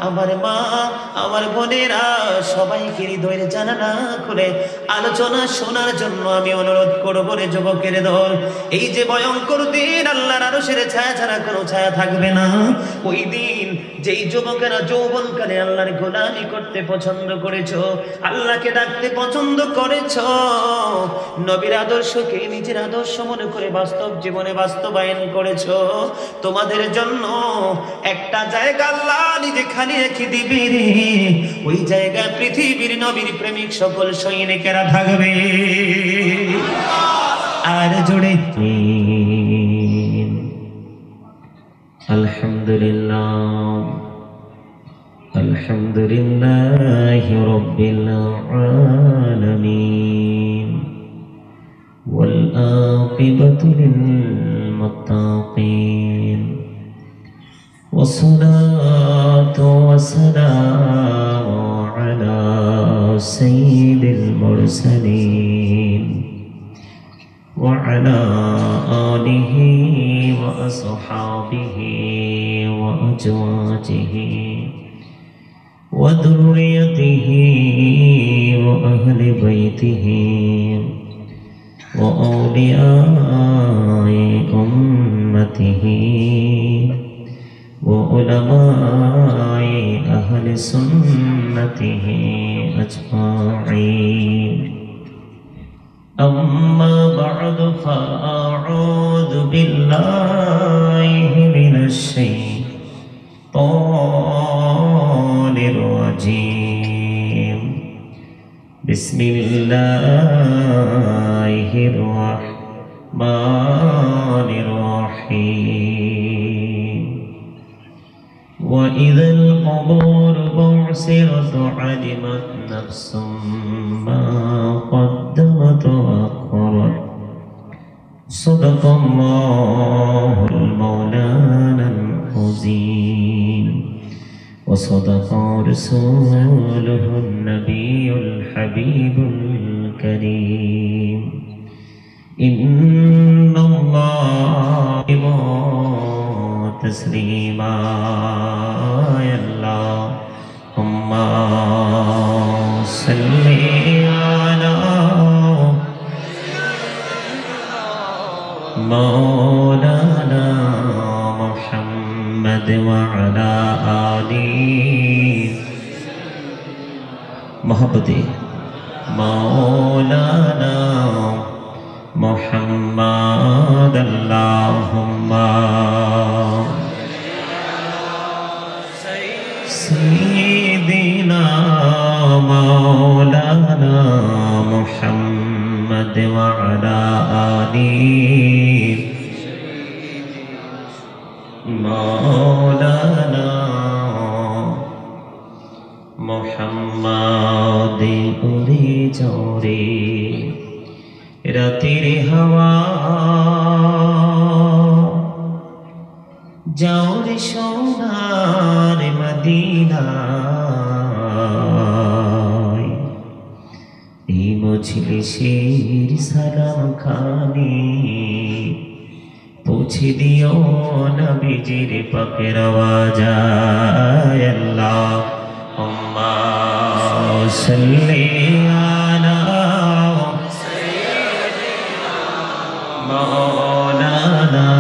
আমার মা, আমার বোনেরা, সবাইকে হৃদয়ের জানালা খুলে আলোচনা শোনার জন্য আমি অনুরোধ করব রে যুবকের দল। এই যে ভয়ঙ্কর দিন, আল্লাহর আরশের ছায়া ছাড়া কোনো ছায়া থাকবে না। ওই দিন যেই যুবকেরা যৌবনকালে আল্লাহর গোলামি করতে পছন্দ করেছো, আল্লাহকে ডাকতে পছন্দ করেছো, নবীর আদর্শকে নিজের আদর্শ মনে করে বাস্তব জীবনে বাস্তবায়ন করেছো, তোমাদের জন্য একটা জায়গা আল্লাহ নিজে খালি রেখে দিবে রে। ওই জায়গায় পৃথিবীর নবীর প্রেমিক সকল সৈনিকেরা থাকবে। আর জোরে আলহামদুলিল্লাহ, আলহামদুলিল্লাহি রাব্বিল আলামিন, ওয়াল আকিবাতু লিল মুত্তাকিন, ওয়াসসালাতু ওয়াসসালামু আলা সাইয়্যিদিল মুরসালিন ওয়া আলা আলিহি ওয়া আসহাবিহি ওয়া আজওয়াজিহি ওয়া যুররিয়াতিহি ওয়া আহলি বাইতিহি ওয়া আউলিয়াই উম্মতিহি ওয়া উলামাই আহলি সুন্নতিহি আজমাইন। أما بعد فأعوذ بالله من الشيطان الرجيم. بسم الله الرحمن الرحيم. وإذا القبور بعثرت علمت نفس ما قدمت وأخرت. صدق الله المولانا العظيم وصدق رسوله النبي الحبيب الكريم. إن الله تسليما يا اللهم صل على مولانا محمد وعلى آله محبتي مولانا محمد. اللهم سيدنا مولانا محمد وعلى آله مولانا محمد. উড়ে চরে রাতের হাওয়া, যাও রে সোনার মদিনায়, এই মজলিসের সালাম খানি পৌঁছে দিও নবীজির পাকের আওয়াজায়। আল্লাহুম্মা সাল্লি আলা مولانا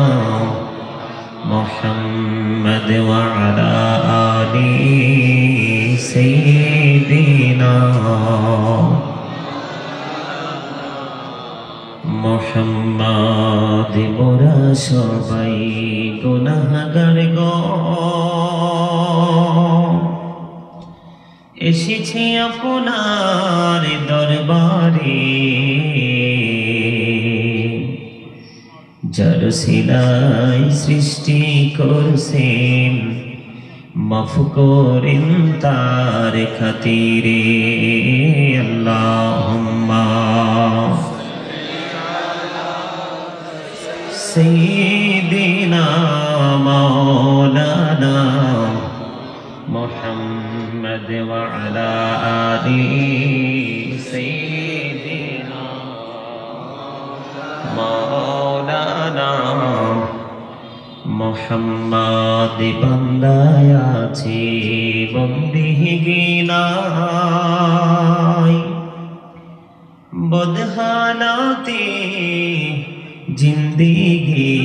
محمد وعلى آل سيدنا محمد. মোরা সবাই গুনাহগার গো, এসেছি আপনার দরবারে, যার সিলাই সৃষ্টি করছেন মাফ করেন তার খাতিরে। আল্লাহুম্মা সাইয়্যিদিনা মাওলানা মুহাম্মদ ওয়া আলা আলি সাইয়্যিদিনা মোহাম্মদ বান্দায় আছে বন্দিগি নাই, বদহালাতে জিন্দিগি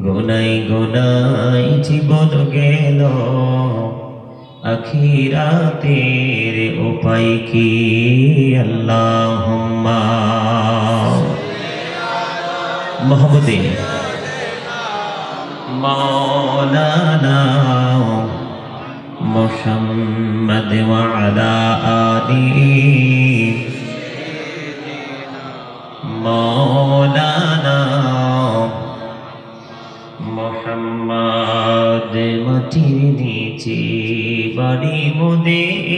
গোনাই গোনাই জীবন গেল, আখিরাতের উপায় কি? আল্লাহুম্মা মুহাম্মাদে মাওলানা মুহাম্মদ ওয়া আলা আলিহি মাওলানা মুহাম্মদ। মাটির নিচে বাড়ি মোদের,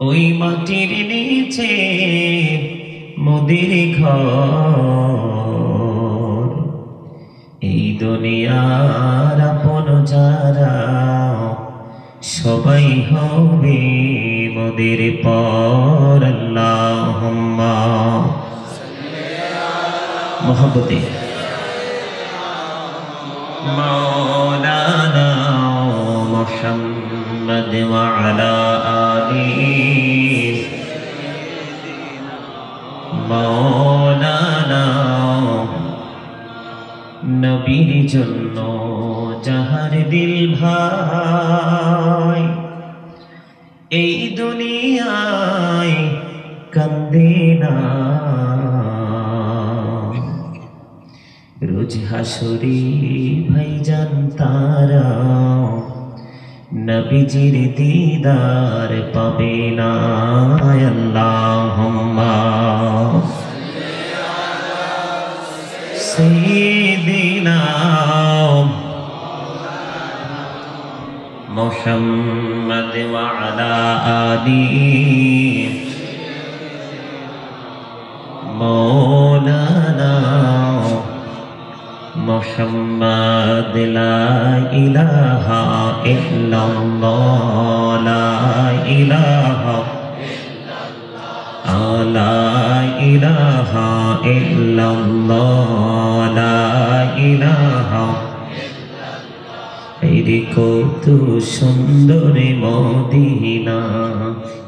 ওই মাটির নিচে মোদের ঘর, এই দুনিয়ার আপন যারা সবাই হবে মোদের পর। আল্লাহুম্মা মুহাম্মদে মাওলানা মুহাম্মদ ওয়া আলা আলিহি মাওলানা। নবীর জন্য যাহার দিল ভাই, এই দুনিয়ায় কান্দে না, রোজ হাসরে ভাইজান তারা নবীজির দিদার পাবে না। আল্লাহুম্মা সাইয়্যিদিনা মুহাম্মদ ওয়া আলা আলিহি মাওলানা মুহাম্মদ। লা ইলাহা ইল্লাল্লাহ, লা ইলাহা লা ইলাহা ইল্লাল্লাহ, লা ইলাহা। এই কত সুন্দর মদিনা,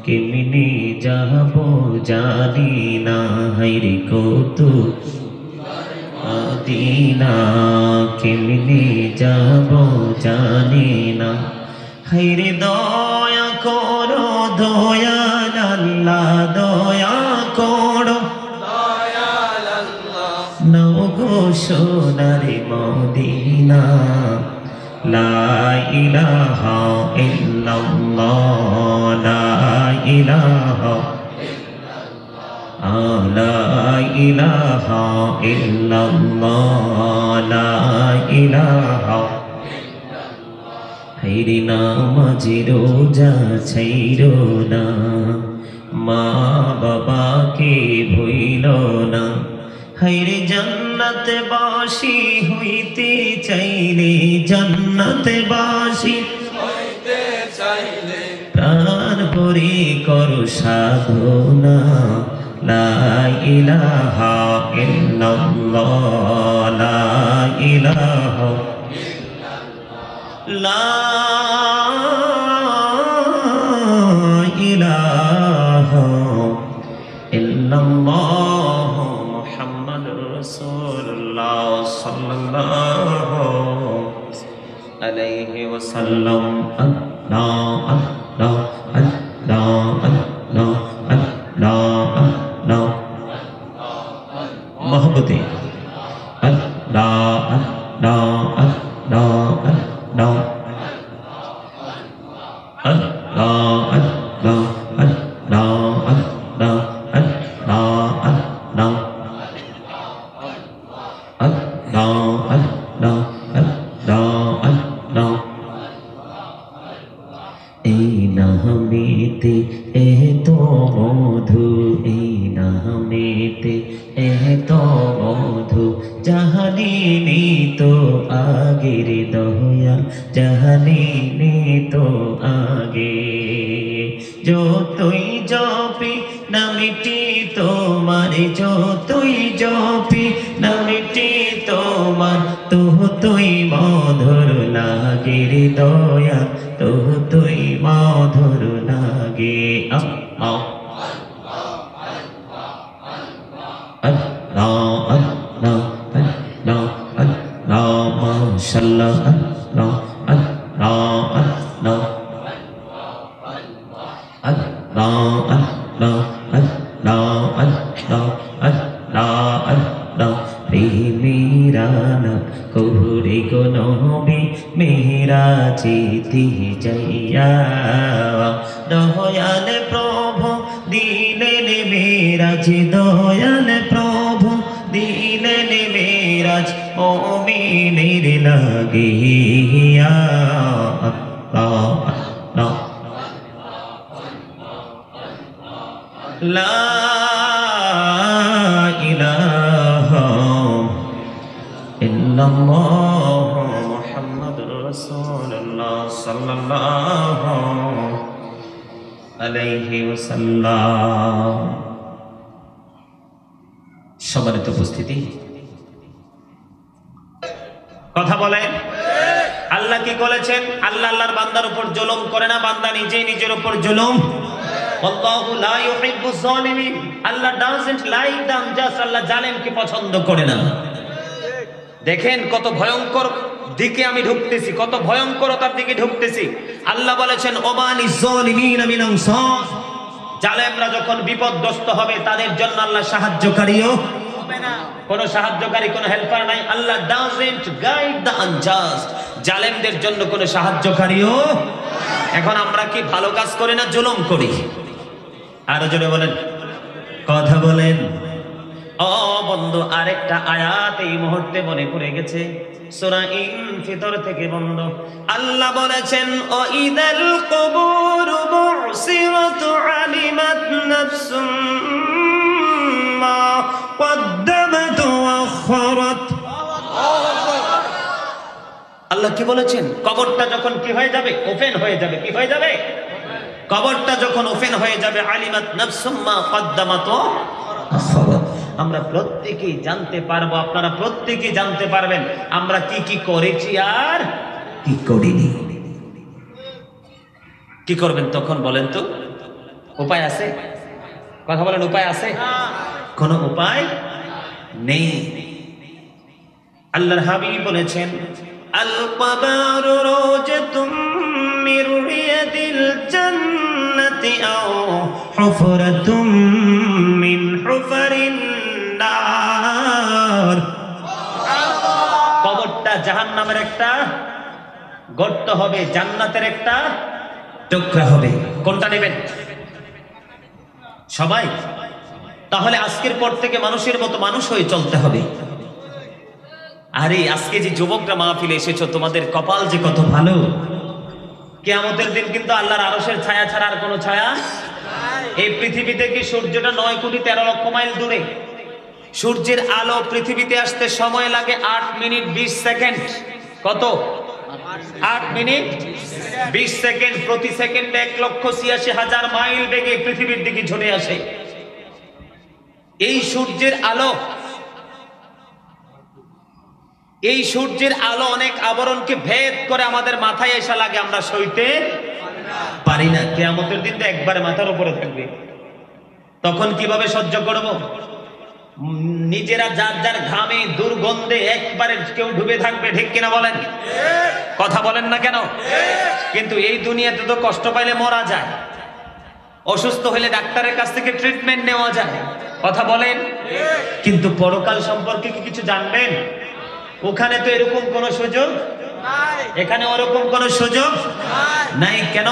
কেমনে যাব জানি না। হায়রে কত মদিনা, কেমনে যাব জানি না। হায়রে দয়া করো দয়াল আল্লাহ, দয়া করো দয়াল আল্লাহ, নাও গো সোনারে মদিনা। লা ইলাহা ইল্লাল্লাহ, লা ইলাহা লা ইলাহা ইল্লাল্লাহ, লা ইলাহা। হায়রে নামাজি রোজা ছাইরো না, মা বাবাকে ভুইলো না। হায়রে জান্নাতে বাসি হইতে চাইলে, জান্নাতে বাসি হইতে চাইলে প্রাণ ভরে করো সাধনা। লা ইলাহা ইল্লাল্লাহ, লা ইলাহা লা ইলাহা ইল্লাল্লাহ মুহাম্মাদুর রাসূলুল্লাহ সাল্লাল্লাহু আলাইহি ওয়াসাল্লাম। আল্লাহ আল্লাহ আল্লাহ আল্লাহ আল্লাহ আল্লাহ মুহাম্মদে আল্লাহ আল্লাহ আল্লাহ আল্লাহ আল্লাহ আল্লাহ আল্লাহ আল্লাহ আল্লাহ আল্লাহ আল্লাহ আল্লাহ আল্লাহ আল্লাহ। এই নামেতে এত মধু, এই নামেতে এত মধু, জাহানিনি তো আগের দয়া, জাহানিনি তো আগে। যতই জপি নামটি তোমার আমি যতই জপি নামটি তোমার তুই মধুর লাগে রে দয়া তুই মধুর লাগে আল্লাহ আল্লাহ আল্লাহ আল্লাহ আল্লাহ মাশাআল্লাহ আল্লাহ আল্লাহ আল্লাহ আল্লাহ আল্লাহ আল্লাহ আল্লাহ আল্লাহ আল্লাহ মেরা নাম কোরে গো নবী মেরা চিতি যাইয়া দয়াল প্রভু দিলেন মেরাজ দয়াল প্রভু দিলেন মেরাজ মুমিনের লাগিয়া আল্লাহ আল্লাহ লা ইলাহা ইল্লাল্লাহ মুহাম্মাদুর রাসূলুল্লাহ সাল্লাল্লাহু আলাইহি ওয়াসাল্লাম। সম্মানিত উপস্থিতি, কথা বলেন আল্লাহ কি বলেছেন? আল্লাহ আল্লাহর বান্দার উপর জুলুম করে না, বান্দা নিজেই নিজের উপর জুলুম। আল্লাহু লা ইউহিব্বুজ জালিমিন, আল্লাহ ডাজন্ট লাইক দ্য আনজাস্ট, আল্লাহ জালেমকে পছন্দ করে না। দেখেন কত ভয়ঙ্কর দিকে আমি ঢুকতেছি, কত ভয়ঙ্করতার দিকে ঢুকতেছি। আল্লাহ বলেছেন ওমানিজ জালিমিনা মিন আনসার, জালেমরা যখন বিপদগ্রস্ত হবে তাদের জন্য আল্লাহ সাহায্যকারীও হবে না, কোন সাহায্যকারী কোন হেল্পার নাই। আল্লাহ ডাজন্ট গাইড দ্য আনজাস্ট, জালেমদের জন্য কোন সাহায্যকারীও। এখন আমরা কি ভালো কাজ করি না জুলুম করি? আরো জোরে বলেন, কথা বলেন। ও বন্ধু, আরেকটা আয়াত এই মুহূর্তে মনে পড়ে গেছে, সূরা ইনফিতর থেকে বন্ধু। আল্লাহ বলেছেন ও ইদাল কুবুর বুসিরাতু আলিমাত নাফসুম মা কদ্দামাত ওয়া আখারাত। আল্লাহ কি বলেছেন? কবরটা যখন কি হয়ে যাবে? ওপেন হয়ে যাবে। কি হয়ে যাবে? কবরটা যখন ওপেন হয়ে যাবে, আলিমাত নাফসুম মা কদ্দামাত ওয়া আখারাত। আমরা প্রত্যেকেই জানতে পারবো, আপনারা প্রত্যেকেই জানতে পারবেন আমরা কি কি করেছি আর কি করিনি। কি করবেন তখন বলেন তো? উপায় আছে? কথা বলেন, উপায় আছে? কোনো উপায় নেই। আল্লাহর হাবিব বলেছেন আল কবরু রওজাতুম মির রিয়াদিল জান্নাতি আও হুফরাতুম মিন হুফারিন নার। কবরটা জাহান্নামের একটা গর্ত হবে, জান্নাতের একটা টুকরা হবে। কোনটা নেবেন সবাই? তাহলে আজকের পর থেকে মানুষের মতো মানুষ হয়ে চলতে হবে। আরে আজকে যে যুবকরা মাহফিলে এসেছো, তোমাদের কপাল যে কত ভালো। কিয়ামতের দিন কিন্তু আল্লাহর আরশের ছায়া ছাড়া আর কোনো ছায়া। এই পৃথিবীতে কি সূর্যটা 9,13,00,000 মাইল দূরে। সূর্যের আলো পৃথিবীতে আসতে সময় লাগে 8 মিনিট 20 সেকেন্ড। কত? 8 মিনিট 20 সেকেন্ড। প্রতি সেকেন্ডে 1,86,000 মাইল বেগে পৃথিবীর দিকে ছুটে আসে এই সূর্যের আলো। এই সূর্যের আলো অনেক আবরণকে ভেদ করে আমাদের মাথায় এসে লাগে, আমরা সইতে পারি না। কিয়ামতের দিন তো একবারে মাথার উপরে থাকবে, তখন কিভাবে সহ্য করব? নিজেরা যার যার ঘামে দুর্গন্ধে একবারে কেউ ডুবে থাকবে, ঠিক কিনা বলেন? কথা বলেন না কেন? কিন্তু এই দুনিয়াতে তো কষ্ট পাইলে মরা যায়, অসুস্থ হলে ডাক্তারের কাছ থেকে ট্রিটমেন্ট নেওয়া যায়, কথা বলেন। কিন্তু পরকাল সম্পর্কে কি কিছু জানবেন? ওখানে তো এরকম কোন সুযোগ নাই, এখানে ওরকম কোন সুযোগ নাই। কেন?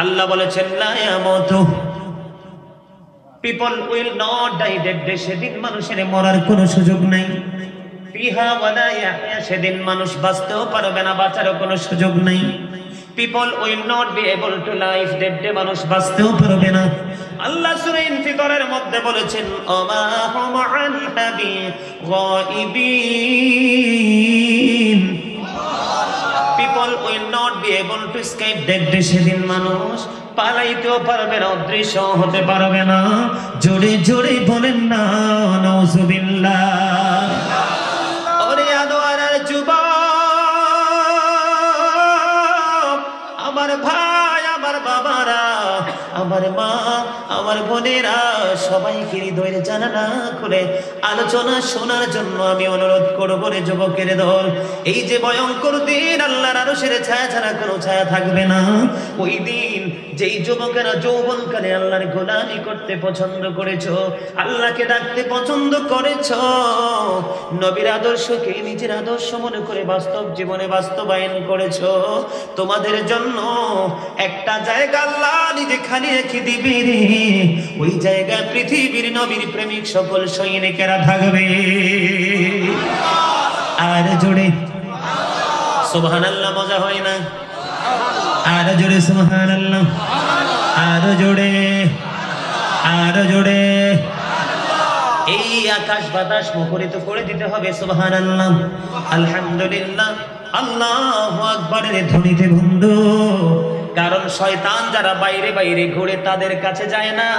আল্লাহ বলেছেন লা ইয়ামুতু, people will not die that day, সেদিন মানুষের মরার কোনো সুযোগ নাই। ফিহা ওয়ালা ইয়াহয়া, সেদিন মানুষ বাঁচতেও পারবে না, বাঁচারও কোনো সুযোগ নাই। People will not be able two live, that day মানুষ বাঁচতেও পারবে না। আল্লাহ সূরা ইনফিতরের মধ্যে বলেছেন ওমা হুম আনহা বিগাইবিন, people will not be able to escape that day, সেদিন মানুষ পালাইতেও পারবে না, অদৃশ্য হতে পারবে না। জোরে জোরে বলেন না নাউজুবিল্লাহ। ওরে আদোয়ারার যুবক, আমার ভাই, আমার বাবারা, আমার মা, আমার বোনেরা, সবাইকে হৃদয়ের জানালা খুলে আলোচনা শোনার জন্য আমি অনুরোধ করব রে যুবকের দল। এই যে ভয়ঙ্কর দিন, আল্লাহর আরশের ছায়া ছাড়া কোনো ছায়া থাকবে না। ওই দিন যেই যুবকেরা যৌবনকালে আল্লাহর গোলামি করতে পছন্দ করেছো, আল্লাহকে ডাকতে পছন্দ করেছো, নবীর আদর্শকে নিজের আদর্শ মনে করে বাস্তব জীবনে বাস্তবায়ন করেছো, তোমাদের জন্য একটা জায়গা আল্লাহ নিজে খালি রেখে দিবে রে। ওই জায়গায় পৃথিবীর নবীর প্রেমিক সকল সৈনিকেরা থাকবে। আর জোরে সুবহানাল্লাহ, মজা হয় না? আর জোরে সুবহানাল্লাহ, আর জোরে, আর জোরে। এই আকাশ বাতাস মুখরিত করে দিতে হবে সুবহানাল্লাহ, আলহামদুলিল্লাহ, আল্লাহু আকবারের ধ্বনিতে বন্ধু। কারণ শয়তান যারা বাইরে বাইরে ঘুরে তাদের কাছে যায় না।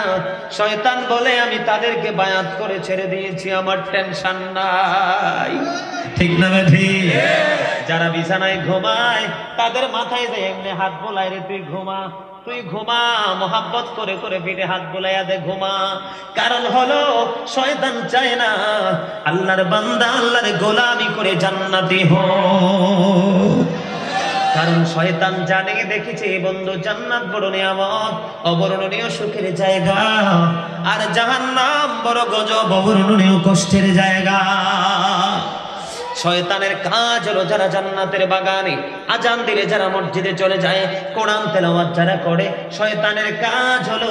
শয়তান বলে আমি তাদেরকে বায়াত করে ছেড়ে দিয়েছি, আমার টেনশন নাই। ঠিক না ঠিক? যারা বিছানায় ঘুমায় তাদের মাথায় যায় এমনি হাত বোলায়, রে তুই ঘুমা, তুই ঘুমা, মোহাব্বত করে করে পিঠে হাত বোলাইয়া দে, ঘুমা। কারণ হলো শয়তান চায় না আল্লাহর বান্দা আল্লাহর গোলামি করে জান্নাতি হোক। কারণ শয়তান জানে, দেখেছে বন্ধু, জান্নাত বড় নিয়ামত, অবর্ণনীয় সুখের জায়গা, আর জাহান্নাম বড় গজব, অবর্ণনীয় কষ্টের জায়গা। শয়তানের কাজ হলো যারা জান্নাতের বাগানে আজান দিলে যারা মসজিদে চলে যায়, কোরআন তেলাওয়াত যারা করে, শয়তানের কাজ হলো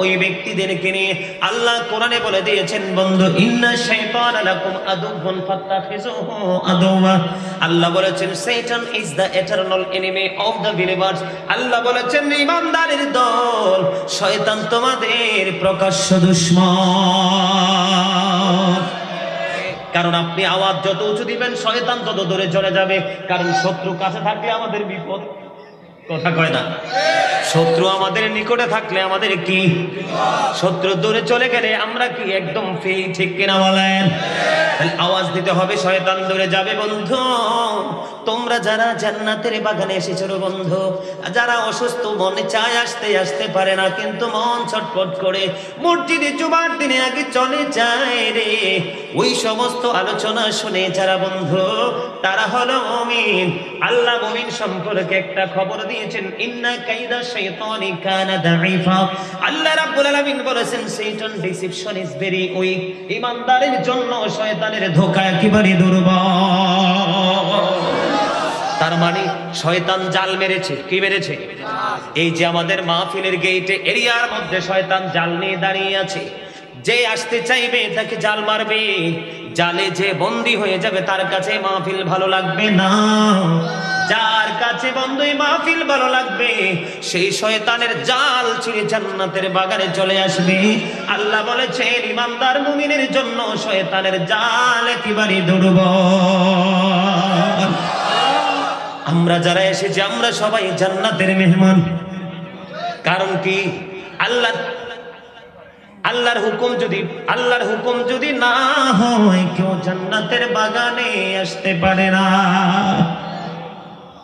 ওই ব্যক্তিদেরকে নিয়ে। আল্লাহ কোরআনে বলে দিয়েছেন বন্ধু, ইন্না শাইতানা লাকুম আদুউন ফাত্তাখিযুহু আদুওয়া। আল্লাহ বলেছেন শয়তান is the eternal enemy of the believers. আল্লাহ বলেছেন ঈমানদারের দল, শয়তান তোমাদের প্রকাশ্য দুশমন। কারণ আপনি আওয়াজ যত উঁচু দিবেন শয়তান তত দূরে চলে যাবে। কারণ শত্রু কাছে থাকলে আমাদের বিপদ, কথা কয় না? শত্রু আমাদের নিকটে থাকলে আমাদের কি? শত্রু দূরে চলে গেলে আমরা কি একদম ফ্রি, ঠিক কিনা বলেন? আওয়াজ দিতে হবে, শয়তান দূরে যাবে। বন্ধু তোমরা যারা জান্নাতের বাগানে এসেছো বন্ধু, যারা অসুস্থ, মনে চায় আসতে আসতে পারে না, কিন্তু মন ছটফট করে মসজিদে জুমার দিনে আগে চলে যায় রে, ওই সমস্ত আলোচনা শুনে যারা বন্ধু, তারা হলো মুমিন। আল্লাহ মুমিন সম্পর্কে একটা খবর দিয়েছেন, ইন্না কাইদা শাইতানি কানা দাঈফা। আল্লাহ রাব্বুল আলামিন বলেছেন শয়তান ডিসিপশন ইজ ভেরি উইক। ঈমানদারের জন্য শয়তানের ধোঁকা একেবারে দুর্বল। তার মানে শয়তান জাল মেরেছে। কি মেরেছে? এই যে আমাদের মাহফিলের গেটে এরিয়ার মধ্যে শয়তান জাল নিয়ে দাঁড়িয়ে আছে। যে আসতে চাইবে তাকে জাল মারবে, জালে যে বন্দী হয়ে যাবে তার কাছে মাহফিল ভালো লাগবে না। যার কাছে বন্ধুই মাহফিল ভালো লাগবে, সেই শয়তানের জাল ছিঁড়ে জান্নাতের বাগানে চলে আসবে। আল্লাহ বলেছেন ঈমানদার মুমিনের জন্য শয়তানের জাল একেবারে দুর্বল। আমরা যারা এসেছি আমরা সবাই জান্নাতের মেহমান। কারণ কি? আল্লাহর হুকুম যদি না হয় কেউ জান্নাতের বাগানে আসতে পারে না।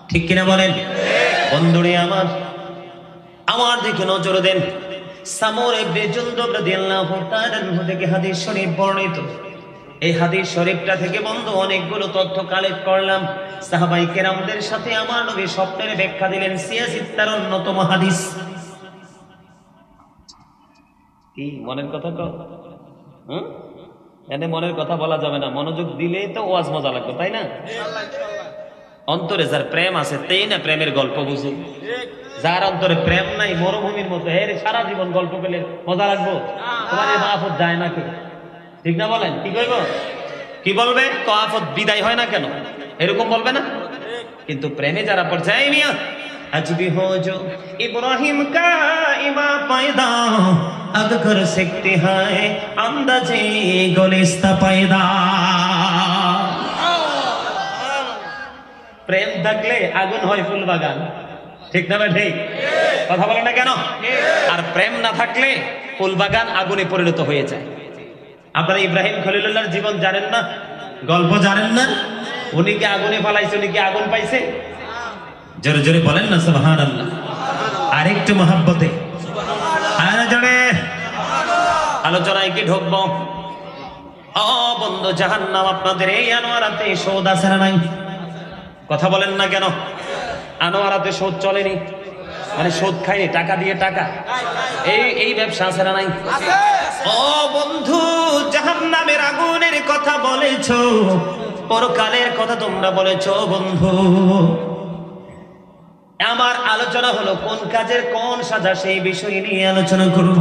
ঠিক কিনা বলেন বন্ধুরে? আমার দিকে নজর দেন। সামর ইবনে জুনদুব রাদিয়াল্লাহু তাআলা আনহু থেকে হাদিস শরীফ বর্ণিত। এই হাদিস শরীফটা থেকে বন্ধু অনেকগুলো তথ্য কালেক্ট করলাম। সাহাবায়ে কেরামদের সাথে আমার নবী স্বপ্নের ব্যাখ্যা দিলেন। সিয়াসিত্তার অন্যতম হাদিস। কি মনের কথা কও? এনে মনের কথা বলা যাবে না, মনোযোগ দিলেই তো ওয়াজ মজা লাগবে, তাই না? অন্তরে যার প্রেম আছে তেই না প্রেমের গল্প বুঝুক। যার অন্তরে প্রেম নাই মরুভূমির মতো, এর সারা জীবন গল্প পেলে মজা লাগবো? তোমার এই মাহফিল যায় না কেউ, ঠিক না বলেন? কি কইব? কি বলবে? আফত বিদায় হয় না কেন, এরকম বলবে না? কিন্তু প্রেমে যারা পড়ছে, মিয়া আজ भी हो जो इब्राहिम का इमा पैदा अग कर सकते हैं अंदाजे गुलिस्ता पैदा। প্রেম থাকলে আগুন হয় ফুল বাগান। ঠিক না ভাই? ঠিক কথা বলে না কেন? আর প্রেম না থাকলে ফুলবাগান আগুনে পরিণত হয়ে যায়। আপনারা ইব্রাহিম খলিলুল্লাহর জীবন জানেন না, গল্প জানেন না? উনি কি আগুনে ফালাইছে, উনি কি আগুন পাইছে? জোরে জোরে বলেন না সুবহানাল্লাহ। আরেকটু মহব্বতে আর জোরে আলোচনায় কি ঢুকবো? ও বন্ধু, জাহান্নাম আপনাদের এই আনোয়ারাতে শোধ আছে না নাই? কথা বলেন না কেন? আনোয়ারাতে শোধ চলেনি, মানে শোধ খায়নি, টাকা দিয়ে টাকা, এই ব্যবসা আছে না নাই? ও বন্ধু, জাহান্নামের আগুনের কথা বলেছো, পরকালের কথা তোমরা বলেছো বন্ধু। আমার আলোচনা হলো কোন কাজের কোন সাজা, সেই বিষয় নিয়ে আলোচনা করব,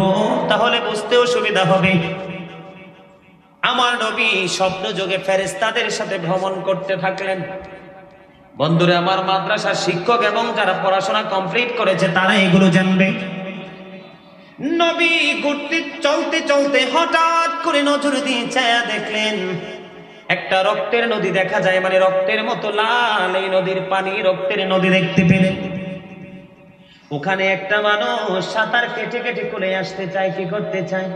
তাহলে বুঝতেও সুবিধা হবে। আমার নবী স্বপ্ন যোগে ফেরেশতাদের সাথে ভ্রমণ করতে থাকলেন। বন্ধুরা, আমার মাদ্রাসার শিক্ষক এবং যারা পড়াশোনা কমপ্লিট করেছে তারা এগুলো জানবে। নবী ঘুরতে চলতে চলতে হঠাৎ করে নজর দিয়ে চায়া দেখলেন একটা রক্তের নদী দেখা যায়, মানে রক্তের মতো লাল এই নদীর পানি, রক্তের নদী দেখতে পেলেন। ওখানে একটা মানুষ সাঁতার কেটে কেটে কোলে আসতে চায়। কি করতে চায়?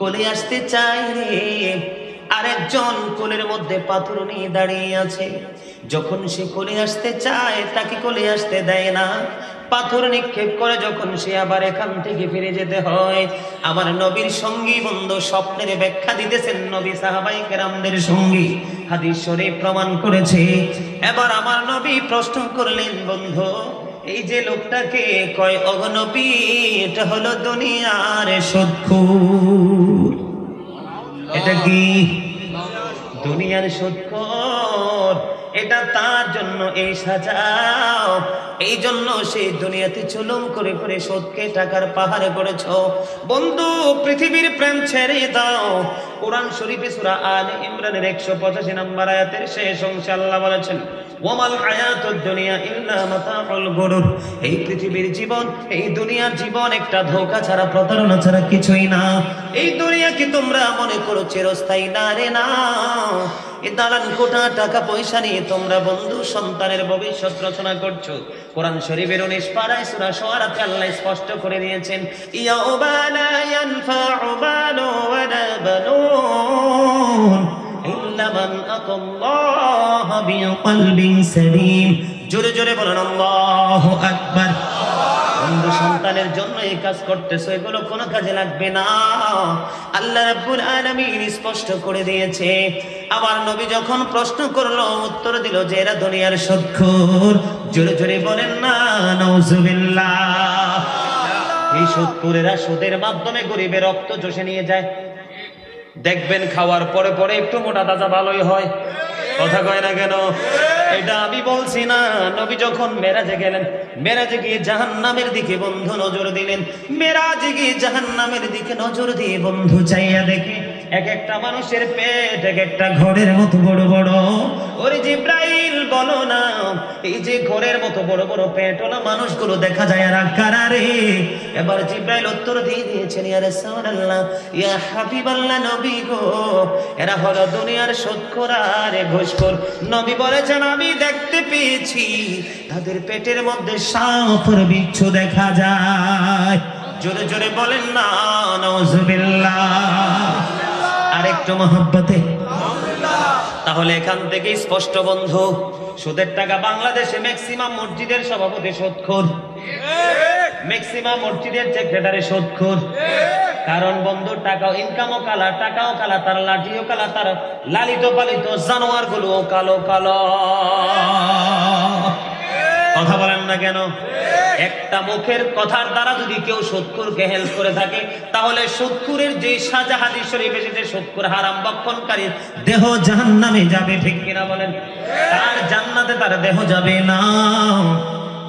কোলে আসতে চায় রে। আরেকজন কোলের মধ্যে পাথর নিয়ে দাঁড়িয়ে আছে। যখন সে কোলে আসতে চায় তাকে কোলে আসতে দেয় না, পাথর নিক্ষেপ করে যখন সে আবার এখান থেকে ফিরে যেতে হয়। আমার নবীর সঙ্গী বন্ধু স্বপ্নের ব্যাখ্যা দিতেছেন নবী সাহাবায়ে কেরামদের সঙ্গী, হাদিস শরীফ প্রমাণ করেছে। এবার আমার নবী প্রশ্ন করলেন, বন্ধু এই যে লোকটাকে কয় অগনবী, এটা হলো দুনিয়ার সুদখোর। এটা কি? দুনিয়ার সুদখোর। এটা তার জন্য এই সাজাও, এই জন্য সেই দুনিয়াতে চুলুম করে করে সুদকে টাকার পাহাড়ে করেছ। বন্ধু, পৃথিবীর প্রেম ছেড়ে দাও। কোরআন শরীফে সূরা আলে ইমরানের 185 নম্বর আয়াতের শেষ অংশে আল্লাহ বলেছেন, ওয়ামাল হায়াতুদ দুনিয়া ইল্লা মাতাউল গুরুর। এই পৃথিবীর জীবন, এই দুনিয়ার জীবন একটা ধোঁকা ছাড়া, প্রতারণা ছাড়া কিছুই না। এই দুনিয়াকে তোমরা মনে করো চিরস্থায়ী না রে, না। এই দালান কোটা টাকা পয়সা নিয়ে তোমরা বন্ধু সন্তানের ভবিষ্যৎ রচনা করছো। কোরআন শরীফের 19 পারায় সূরা শুআরাতে আল্লাহ স্পষ্ট করে দিয়েছেন, ইয়াউমা লা ইয়ানফাউ মালু ওয়ালা বানুন ইল্লা মান আতাল্লাহ বিকলবিন সালিম। জোরে জোরে বলেন আল্লাহু আকবার। বন্ধু, সন্তানের জন্য এই কাজ করতেছো, এগুলো কোনো কাজে লাগবে না। আল্লাহ রাব্বুল আলামিন স্পষ্ট করে দিয়েছে। আবার নবী যখন প্রশ্ন করলো, উত্তর দিল যে এরা দুনিয়ার সুদখোর। জোরে জোরে বলেন না নাউজুবিল্লাহ। এই সুদখোরেরা সুদের মাধ্যমে গরিবের রক্ত চষে নিয়ে যায়। দেখবেন খাওয়ার পরে পরে একটু মোটা তাজা ভালোই হয়। কথা কয় না কেন? এটা আমি বলছি না। নবী যখন মেরাজে গেলেন, মেরাজে গিয়ে জাহান্নামের দিকে বন্ধু নজর দিলেন। মেরাজে গিয়ে জাহান্নামের দিকে নজর দিয়ে বন্ধু চাইয়া দেখে এক একটা মানুষের পেট এক একটা ঘরের মতো বড় বড়। ওরে জিব্রাইল বলো না, এই যে ঘরের মতো বড় বড় পেটওয়ালা মানুষগুলো দেখা যায় আর কারা রে? এবার জিব্রাইল উত্তর দিয়ে দিয়েছেন, ইয়া রাসূলুল্লাহ, ইয়া হাবিবাল্লাহ, নবী গো, এরা হলো দুনিয়ার সুদখোর আর ঘুষখোর। নবী বলেছেন, আমি দেখতে পেয়েছি তাদের পেটের মধ্যে সাপের বিচ্ছু দেখা যায়। জোরে জোরে বলেন না নাউজুবিল্লাহ। আরেকটু মহব্বতে। তাহলে এখান থেকে স্পষ্ট বন্ধু, সুদের টাকা বাংলাদেশে ম্যাক্সিমাম মসজিদের সভাপতি সুদখোর, ম্যাক্সিমাম মসজিদের সেক্রেটারি সুদখোর। কারণ বন্ধু, টাকাও ইনকামও কালা, টাকাও কালা, তার লাঠিও কালা, তার লালিত পালিত জানোয়ার গুলো কালো কালো। কথা বলেন না কেন? একটা মুখের কথার দ্বারা যদি কেউ সুদখোরকে হেল্প করে থাকে, তাহলে সুদখোরের যে সাজা হাদিস শরীফে এসেছে, সুদখোর হারাম ভক্ষণকারীর দেহ জাহান্নামে যাবে। ঠিক কিনা বলেন? তার জান্নাতে তার দেহ যাবে না।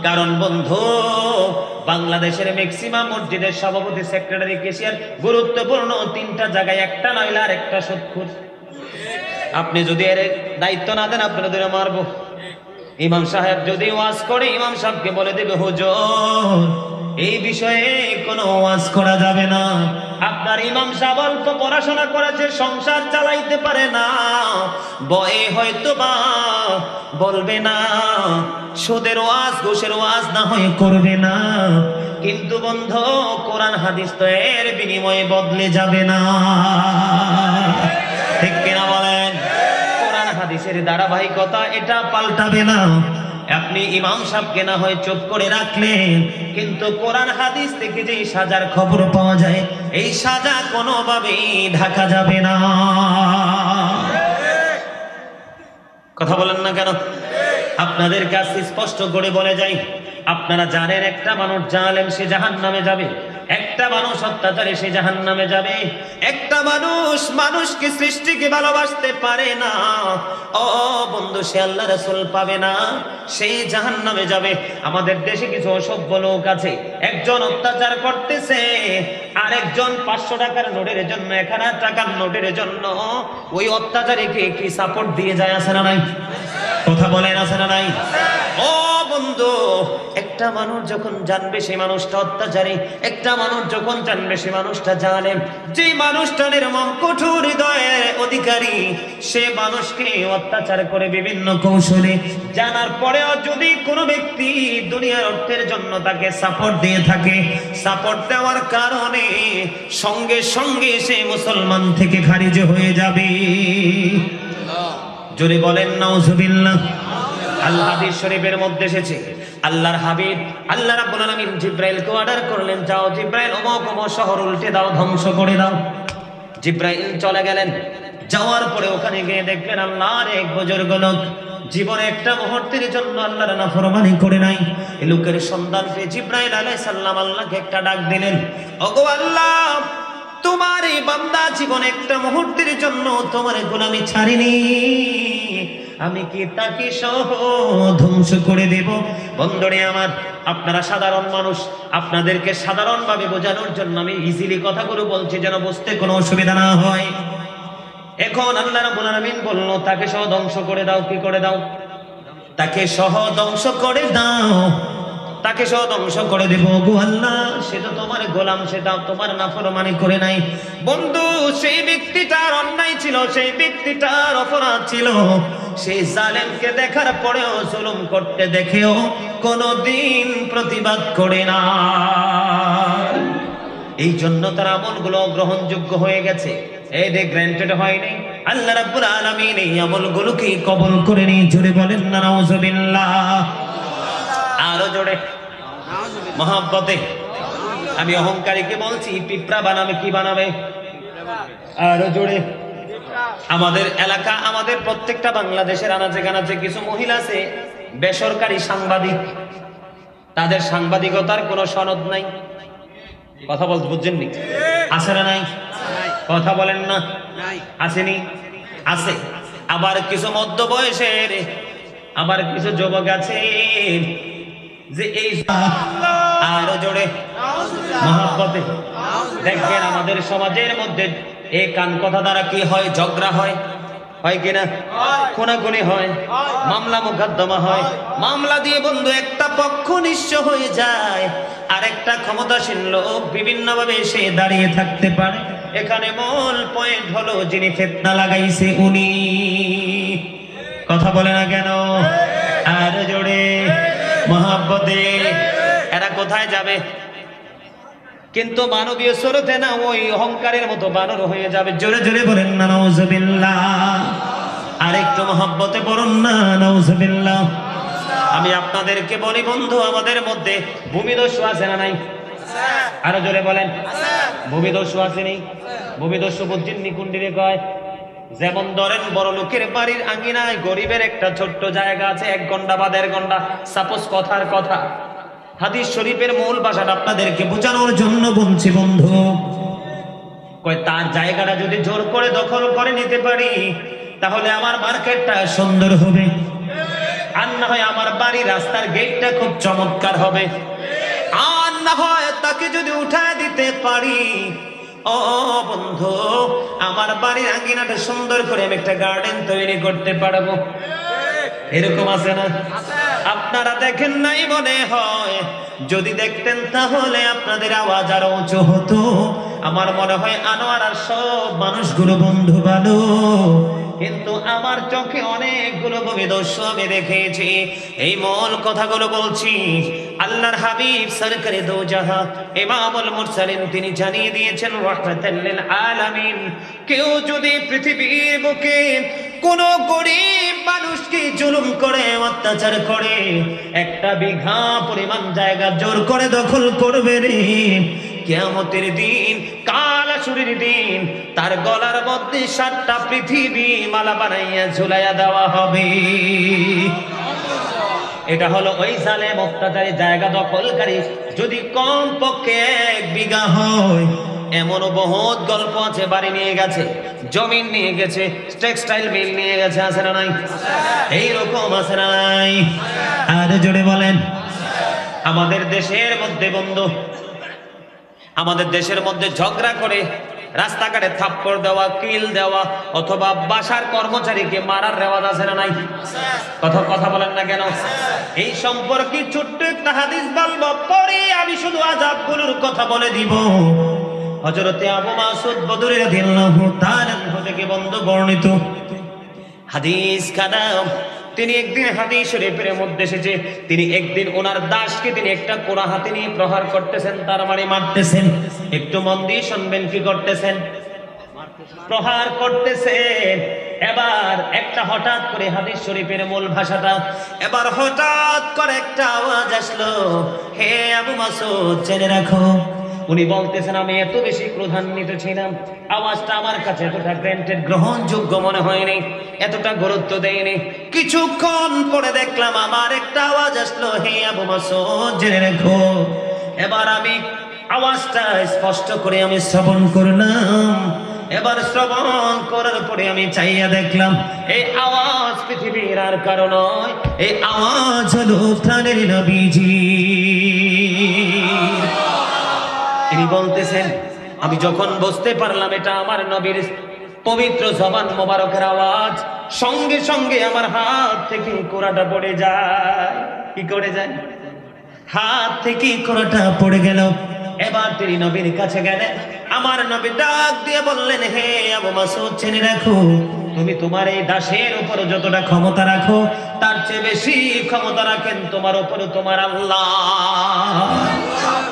কারণ বন্ধু, বাংলাদেশের ম্যাক্সিমাম মসজিদের সভাপতি, সেক্রেটারি, ক্যাশিয়ার, গুরুত্বপূর্ণ 3টা জায়গায় একটা নইলে আর একটা সুদখোর। আপনি যদি এর দায়িত্ব না দেন, আপনারা ধরে মারবো। ইমাম সাহেব যদি ওয়াজ করে, ইমাম সাহেবকে বলে দেবে, হুজুর এই বিষয়ে কোনো ওয়াজ করা যাবে না। আপনার ইমাম সাহেব অল্প পড়াশোনা করেছে, সংসার চালাইতে পারে না, বয়ে হয়তো বা বলবে না, সুদের ওয়াজ ঘুষের ওয়াজ না হয় করবে না, কিন্তু বন্ধু কোরআন হাদিস তো এর বিনিময়ে বদলে যাবে না, ঠিক কিনা বলেন? কোরআন হাদিসের ধারাবাহিকতা এটা পাল্টাবে না। আপনি ইমাম সাহেবকে না হয় চুপ করে রাখলেন, কিন্তু কোরআন হাদিস থেকে যে সাজার খবর পাওয়া যায়, এই সাজা কোনোভাবেই ঢাকা যাবে না। কথা বলেন না কেন? আপনাদের কাছে স্পষ্ট করে বলে যাই, আপনারা জানেন একটা মানুষ জালেম সে জাহান্নামে যাবে, একটা মানুষ অত্যাচারী সে জাহান্নামে যাবে, একটা মানুষ মানুষকে সৃষ্টিকে ভালোবাসতে পারে না, ও বন্ধু সে আল্লাহ রাসূল পাবে না, সে জাহান্নামে যাবে। আমাদের দেশে কিছু অসভ্য লোক আছে, একজন অত্যাচার করতেছে, আরেকজন 500 টাকার নোটের জন্য 1000 টাকার নোটের জন্য ওই অত্যাচারীকে কি সাপোর্ট দিয়ে যায়, আছে না নাই? কথা বলেন, আছে না নাই? ও বন্ধু, একটা মানুষ যখন জানবে সেই মানুষটা অত্যাচারী, একটা মানুষ যখন জানবে সেই মানুষটা জালেম, যে মানুষটা নির্মম কঠোর হৃদয়ের অধিকারী, সে মানুষকে অত্যাচার করে বিভিন্ন কৌশলে, জানার পরেও যদি কোনো ব্যক্তি দুনিয়ার অর্থের জন্য তাকে সাপোর্ট দিয়ে থাকে, সাপোর্ট দেওয়ার কারণে সঙ্গে সঙ্গে সে মুসলমান থেকে খারিজ হয়ে যাবে। জোরে বলেন নাউজুবিল্লাহ। আল হাদিস শরীফের মধ্যে এসেছে, আল্লাহর হাবিব আল্লাহ রাব্বুল আলামিন জিব্রাইলকে অর্ডার করলেন, যাও জিব্রাইল অমুক অমুক শহর উল্টে দাও, ধ্বংস করে দাও। জিব্রাইল চলে গেলেন, যাওয়ার পরে ওখানে গিয়ে দেখলেন আল্লাহর এক বুজুর্গ লোক জীবনে একটা মুহূর্তের জন্য আল্লাহর নাফরমানি করে নাই। এই লোকের সন্ধান পেয়ে জিব্রাইল আলাইহিস সালাম আল্লাহকে একটা ডাক দিলেন, ওগো আল্লাহ, তোমার এই বান্দা জীবনে একটা মুহূর্তের জন্য তোমার গোলামি ছাড়িনি, আমি কি তাকে সহ ধ্বংস করে দেব? বন্ধুরে আমার, আপনারা সাধারণ মানুষ, আপনাদেরকে সাধারণভাবে বোঝানোর জন্য আমি ইজিলি কথাগুলো বলছি যেন বুঝতে কোনো অসুবিধা না হয়। এখন আল্লাহ রাব্বুল আলামিন বলল তাকে সহ ধ্বংস করে দাও। কি করে দাও? তাকে সহ ধ্বংস করে দাও, তাকে সহ ধ্বংস করে দেব। গো আল্লাহ, সেটা তোমার গোলাম, সেটা তোমার নাফরমানি করে নাই। বন্ধু, সেই ব্যক্তিটার অন্যায় ছিল, সেই ব্যক্তিটার অপরাধ ছিল, সেই জালেমকে দেখার পরেও জুলুম করতে দেখেও কোনদিন প্রতিবাদ করে না। এই জন্য তার আমলগুলো গ্রহণযোগ্য হয়ে গেছে, এদের গ্র্যান্টেড হয়নি। আল্লাহ রাব্বুল আলামিন এই আমলগুলোকে কবুল করে নিয়ে জোরে বলেন না নাউজুবিল্লাহ। আরো জোরে মহব্বতে। আমি অহংকারীকে বলছি পিঁপড়া বানাবে, কি বানাবে? আরো জোরে। আমাদের এলাকা, আমাদের প্রত্যেকটা বাংলাদেশের আনাচে কানাচে কিছু মহিলা আছে বেসরকারি সাংবাদিক, তাদের সাংবাদিকতার কোনো সনদ নাই। কথা বলতে বুঝছেননি? আছে না নাই? কথা বলেন না। আসেনি? আছে। আবার কিছু মধ্য বয়সের, আবার কিছু যুবক আছে যে এই আরো জোরে মহব্বতে। দেখবেন আমাদের সমাজের মধ্যে এই কান কথা দ্বারা কি হয়? ঝগড়া হয়, হয় কিনা? খুনাখুনি হয়, মামলা মোকদ্দমা হয়। মামলা দিয়ে বন্ধু একটা পক্ষ নিঃস্ব হয়ে যায়, আর একটা ক্ষমতাসীন লোক বিভিন্ন ভাবে সে দাঁড়িয়ে থাকতে পারে। এখানে মূল পয়েন্ট হলো যিনি ফিতনা লাগাইছে উনি। কথা বলে না কেন? আর জোরে মহব্বতে। এরা কোথায় যাবে? কিন্তু মানবীয় স্রোতে না, ওই অহংকারের মতো বানর হয়ে যাবে। জোরে জোরে বলেন না নাউজুবিল্লাহ। আর একটু মহব্বতে বলুন না নাউজুবিল্লাহ। আমি আপনাদেরকে বলি বন্ধু, আমাদের মধ্যে ভূমিদস্যু আছে না নাই? আরো জোরে বলেন। ভূমিদস্যু আছে নেই? ভূমিদস্যু বুঝছেন নি কোনটিরে কয়? যেমন ধরেন বড় লোকের বাড়ির আঙ্গিনায় গরিবের একটা ছোট্ট জায়গা আছে, 1 ঘন্টা বা 1.5 ঘন্টা, সাপোজ কথার কথা। হাদিস শরীফের মূল ভাষাটা আপনাদেরকে বোঝানোর জন্য বলছি বন্ধু। কয় তার জায়গাটা যদি জোর করে দখল করে নিতে পারি, তাহলে আমার মার্কেটটা সুন্দর হবে, আর না হয় আমার বাড়ি রাস্তার গেটটা খুব চমৎকার হবে, আর না হয় তাকে যদি উঠায় দিতে পারি, ও বন্ধু, আমার বাড়ির আঙ্গিনাটা সুন্দর করে আমি একটা গার্ডেন তৈরি করতে পারবো। এরকম আছে না? আপনারা দেখেন নাই মনে হয়, যদি দেখতেন তাহলে আপনাদের আওয়াজ আরো উঁচু হতো। আমার মনে হয় আনোয়ার আর সব মানুষগুলো বন্ধু ভালো, কিন্তু আমার চোখে অনেকগুলো ভূমিদস্যু আমি দেখেছি। এই মূল কথাগুলো বলছি। আল্লাহর হাবিব সরকারে দো জাহান ইমামুল মুরসালিন তিনি জানিয়ে দিয়েছেন রাহমাতাল লিল আলামিন, কেউ যদি পৃথিবীর বুকে কোন গরিব মানুষকে জুলুম করে, অত্যাচার করে, একটা বিঘা পরিমাণ জায়গা জোর করে দখল করবে রে, কিয়ামতের দিন, কাল আসরের দিন, তার গলার মধ্যে 7টা পৃথিবী মালা বানাইয়া ঝুলাইয়া দেওয়া হবে। এটা হলো ওই জালেম অত্যাচারী জায়গা দখলকারী যদি কম পক্ষে 1 বিঘা হয়। এমনও বহুত গল্প আছে, বাড়ি নিয়ে গেছে, জমিন নিয়ে গেছে, টেক্সটাইল মিল নিয়ে গেছে, আছে না নাই? এইরকম আছে না নাই? আর জোরে বলেন। আমাদের দেশের মধ্যে বন্ধু, আমাদের দেশের মধ্যে ঝগড়া করে রাস্তাঘাটে থাপ্পড় দেওয়া, কিল দেওয়া, অথবা বাসার কর্মচারীকে মারার রেওয়াজ আছে না নাই? কথা বলেন না কেন? এই সম্পর্কে ছোট্ট একটা হাদিস বলবো, পরে আমি শুধু আযাবগুলোর কথা বলে দিব। হযরতে আবু মাসউদ বদরী রাদিয়াল্লাহু তাআলা থেকে বন্ধু বর্ণিত হাদিস কালাম, তিনি একদিন হাদিস শরীফের মধ্যে এসেছে, তিনি একদিন ওনার দাসকে তিনি একটা কোড়া হাতে নিয়ে প্রহার করতেছেন, তার মানে মারতেছেন। একটু মন দিয়ে শুনবেন কি করতেছেন? প্রহার করতেছেন। এবার একটা হঠাৎ করে হাদিস শরীফের মূল ভাষাটা, এবার হঠাৎ করে একটা আওয়াজ আসলো, হে আবু মাসউদ জেনে রাখো। উনি বলতেছেন আমি এত বেশি ক্রোধান্বিত ছিলাম, আওয়াজটা আমার কাছে এতটা গ্রান্টেড গ্রহণযোগ্য মনে হয়নি, এতটা গুরুত্ব দেয়নি। কিছুক্ষণ পরে দেখলাম আমার একটা আওয়াজ আসলো, হে আবু মাসউদ জেনে রাখো। এবার আমি আওয়াজটা স্পষ্ট করে আমি শ্রবণ করলাম। এবার শ্রবণ করার পরে আমি চাইয়া দেখলাম এই আওয়াজ পৃথিবীর আর কারো নয়, এই আওয়াজ হলো প্রাণের নবীজি। তিনি বলতেছেন আমি যখন বুঝতে পারলাম এটা আমার নবীর পবিত্র জবান মোবারকের আওয়াজ, সঙ্গে সঙ্গে আমার হাত থেকে কোড়াটা পড়ে যায়। কি করে যায়? হাত থেকে কোড়াটা পড়ে গেল। এবার তিনি নবীর কাছে গেলেন, আমার নবী ডাক দিয়ে বললেন, হে আবু মাসউদ জেনে রাখো, তুমি তোমার এই দাসের উপর যতটা ক্ষমতা রাখো তার চেয়ে বেশি ক্ষমতা রাখেন তোমার উপরে তোমার আল্লাহ।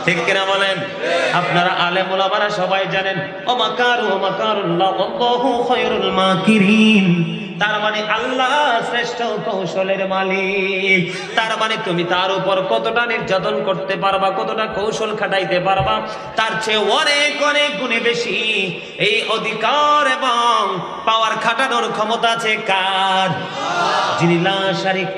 ঠিক কিনা বলেন? আপনারা আলেম ওলামারা সবাই জানেন, ও মাকারু মাকারুল্লাহ আল্লাহু খায়রুল মাকিরিন, তার মানে আল্লাহ শ্রেষ্ঠ কৌশলের মালিক। তার মানে তুমি তার উপর কতটা নির্যাতন করতে পারবা, কতটা কৌশল খাটাইতে পারবা, তার চেয়ে অনেক অনেক গুণে বেশি এই অধিকার এবং পাওয়ার খাটানোর ক্ষমতা আছে কার? যিনি লা শারিক,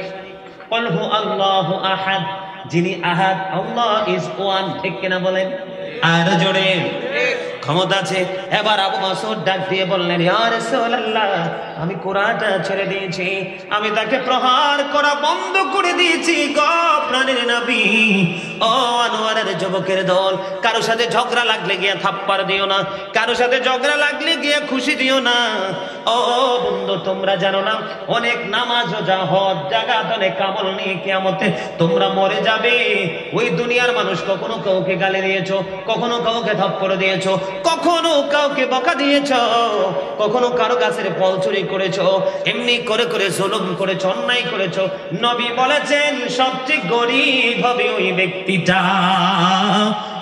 কুল হু আল্লাহু আহাদ, যিনি আহাদ, আল্লাহ ইজ ওয়ান। ঠিক কিনা বলেন? আর জোরে ক্ষমতা আছে। এবার আবু মাসউদ ডাক দিয়ে বললেন, ইয়া রাসূলুল্লাহ, আমি কোরআনটা ছেড়ে দিয়েছি, আমি তাকে প্রহার করা বন্ধ করে দিয়েছি গো প্রাণের নবী। ও আনোয়ারের যুবকের দল, কারো সাথে ঝগড়া লাগলে গিয়ে থাপ্পড় দিও না, কারো সাথে ঝগড়া লাগলে গিয়ে খুশি দিও না। ও বন্ধু, তোমরা জানো না অনেক নামাজ রোজা হজ জাকাত অনেক আমল নিয়ে কিয়ামতে তোমরা মরে যাবে। ওই দুনিয়ার মানুষ কখনো কাউকে গালি দিয়েছো, কখনো কাউকে থাপ্পড় দিয়েছো, কখনো কাউকে বকা দিয়েছো, কখনো কারো গাছের ফল চুরি করেছো, এমনি করে করে জুলুম করেছো, অন্যায় করেছো। নবী বলেছেন সবচেয়ে গরিব হবে ওই ব্যক্তিটা,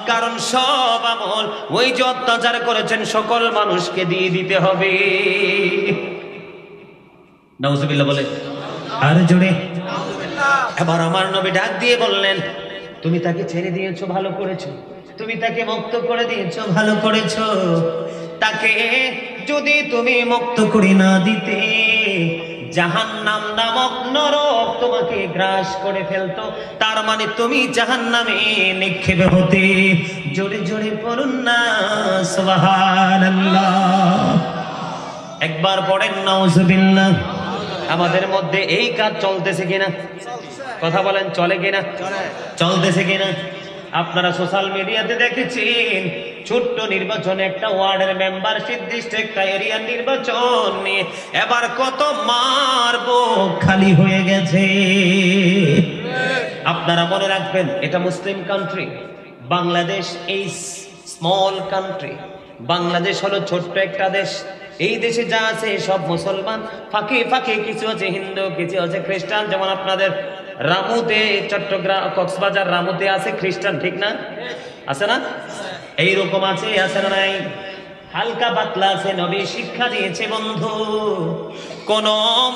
কারণ সব আমল ওই যে অত্যাচার করেছেন সকল মানুষকে দিয়ে দিতে হবে। নাউজুবিল্লাহ বলে আর জোরে। এবার আমার নবী ডাক দিয়ে বললেন, তুমি তাকে ছেড়ে দিয়েছো, ভালো করেছো, তুমি তাকে মুক্ত করে দিয়েছো, ভালো করেছো। তাকে যদি তুমি মুক্ত করে না দিতে, জাহান্নাম নামক নরক তোমাকে গ্রাস করে ফেলতো, তার মানে তুমি জাহান্নামে নিক্ষেপ হতে। জোরে জোরে পড়ুন না সুবহানাল্লাহ, একবার পড়েন নাউজুবিল্লাহ। আমাদের মধ্যে এই কাজ চলতেছে কিনা? কথা বলেন, চলে কিনা? চলতেছে কিনা? আপনারা সোশ্যাল মিডিয়াতে দেখেছেন ছোট্ট নির্বাচনে একটা ওয়ার্ডের মেম্বারশিপ নির্দিষ্ট একটা এরিয়ার নির্বাচন নিয়ে এবার কত মারবো খালি হয়ে গেছে। আপনারা মনে রাখবেন এটা মুসলিম কান্ট্রি, বাংলাদেশ এই স্মল কান্ট্রি। বাংলাদেশ হলো ছোট্ট একটা দেশ। এই দেশে যা আছে সব মুসলমান, ফাঁকে ফাঁকে কিছু আছে হিন্দু, কিছু আছে খ্রিস্টান। যেমন আপনাদের রামুতে, চট্টগ্রাম কক্সবাজার রামুতে আছে খ্রিস্টান, ঠিক না? আছে না? এইরকম আছে, আছে না নাই? হালকা পাতলা আছে। নবী শিক্ষা দিয়েছে বন্ধু, কোন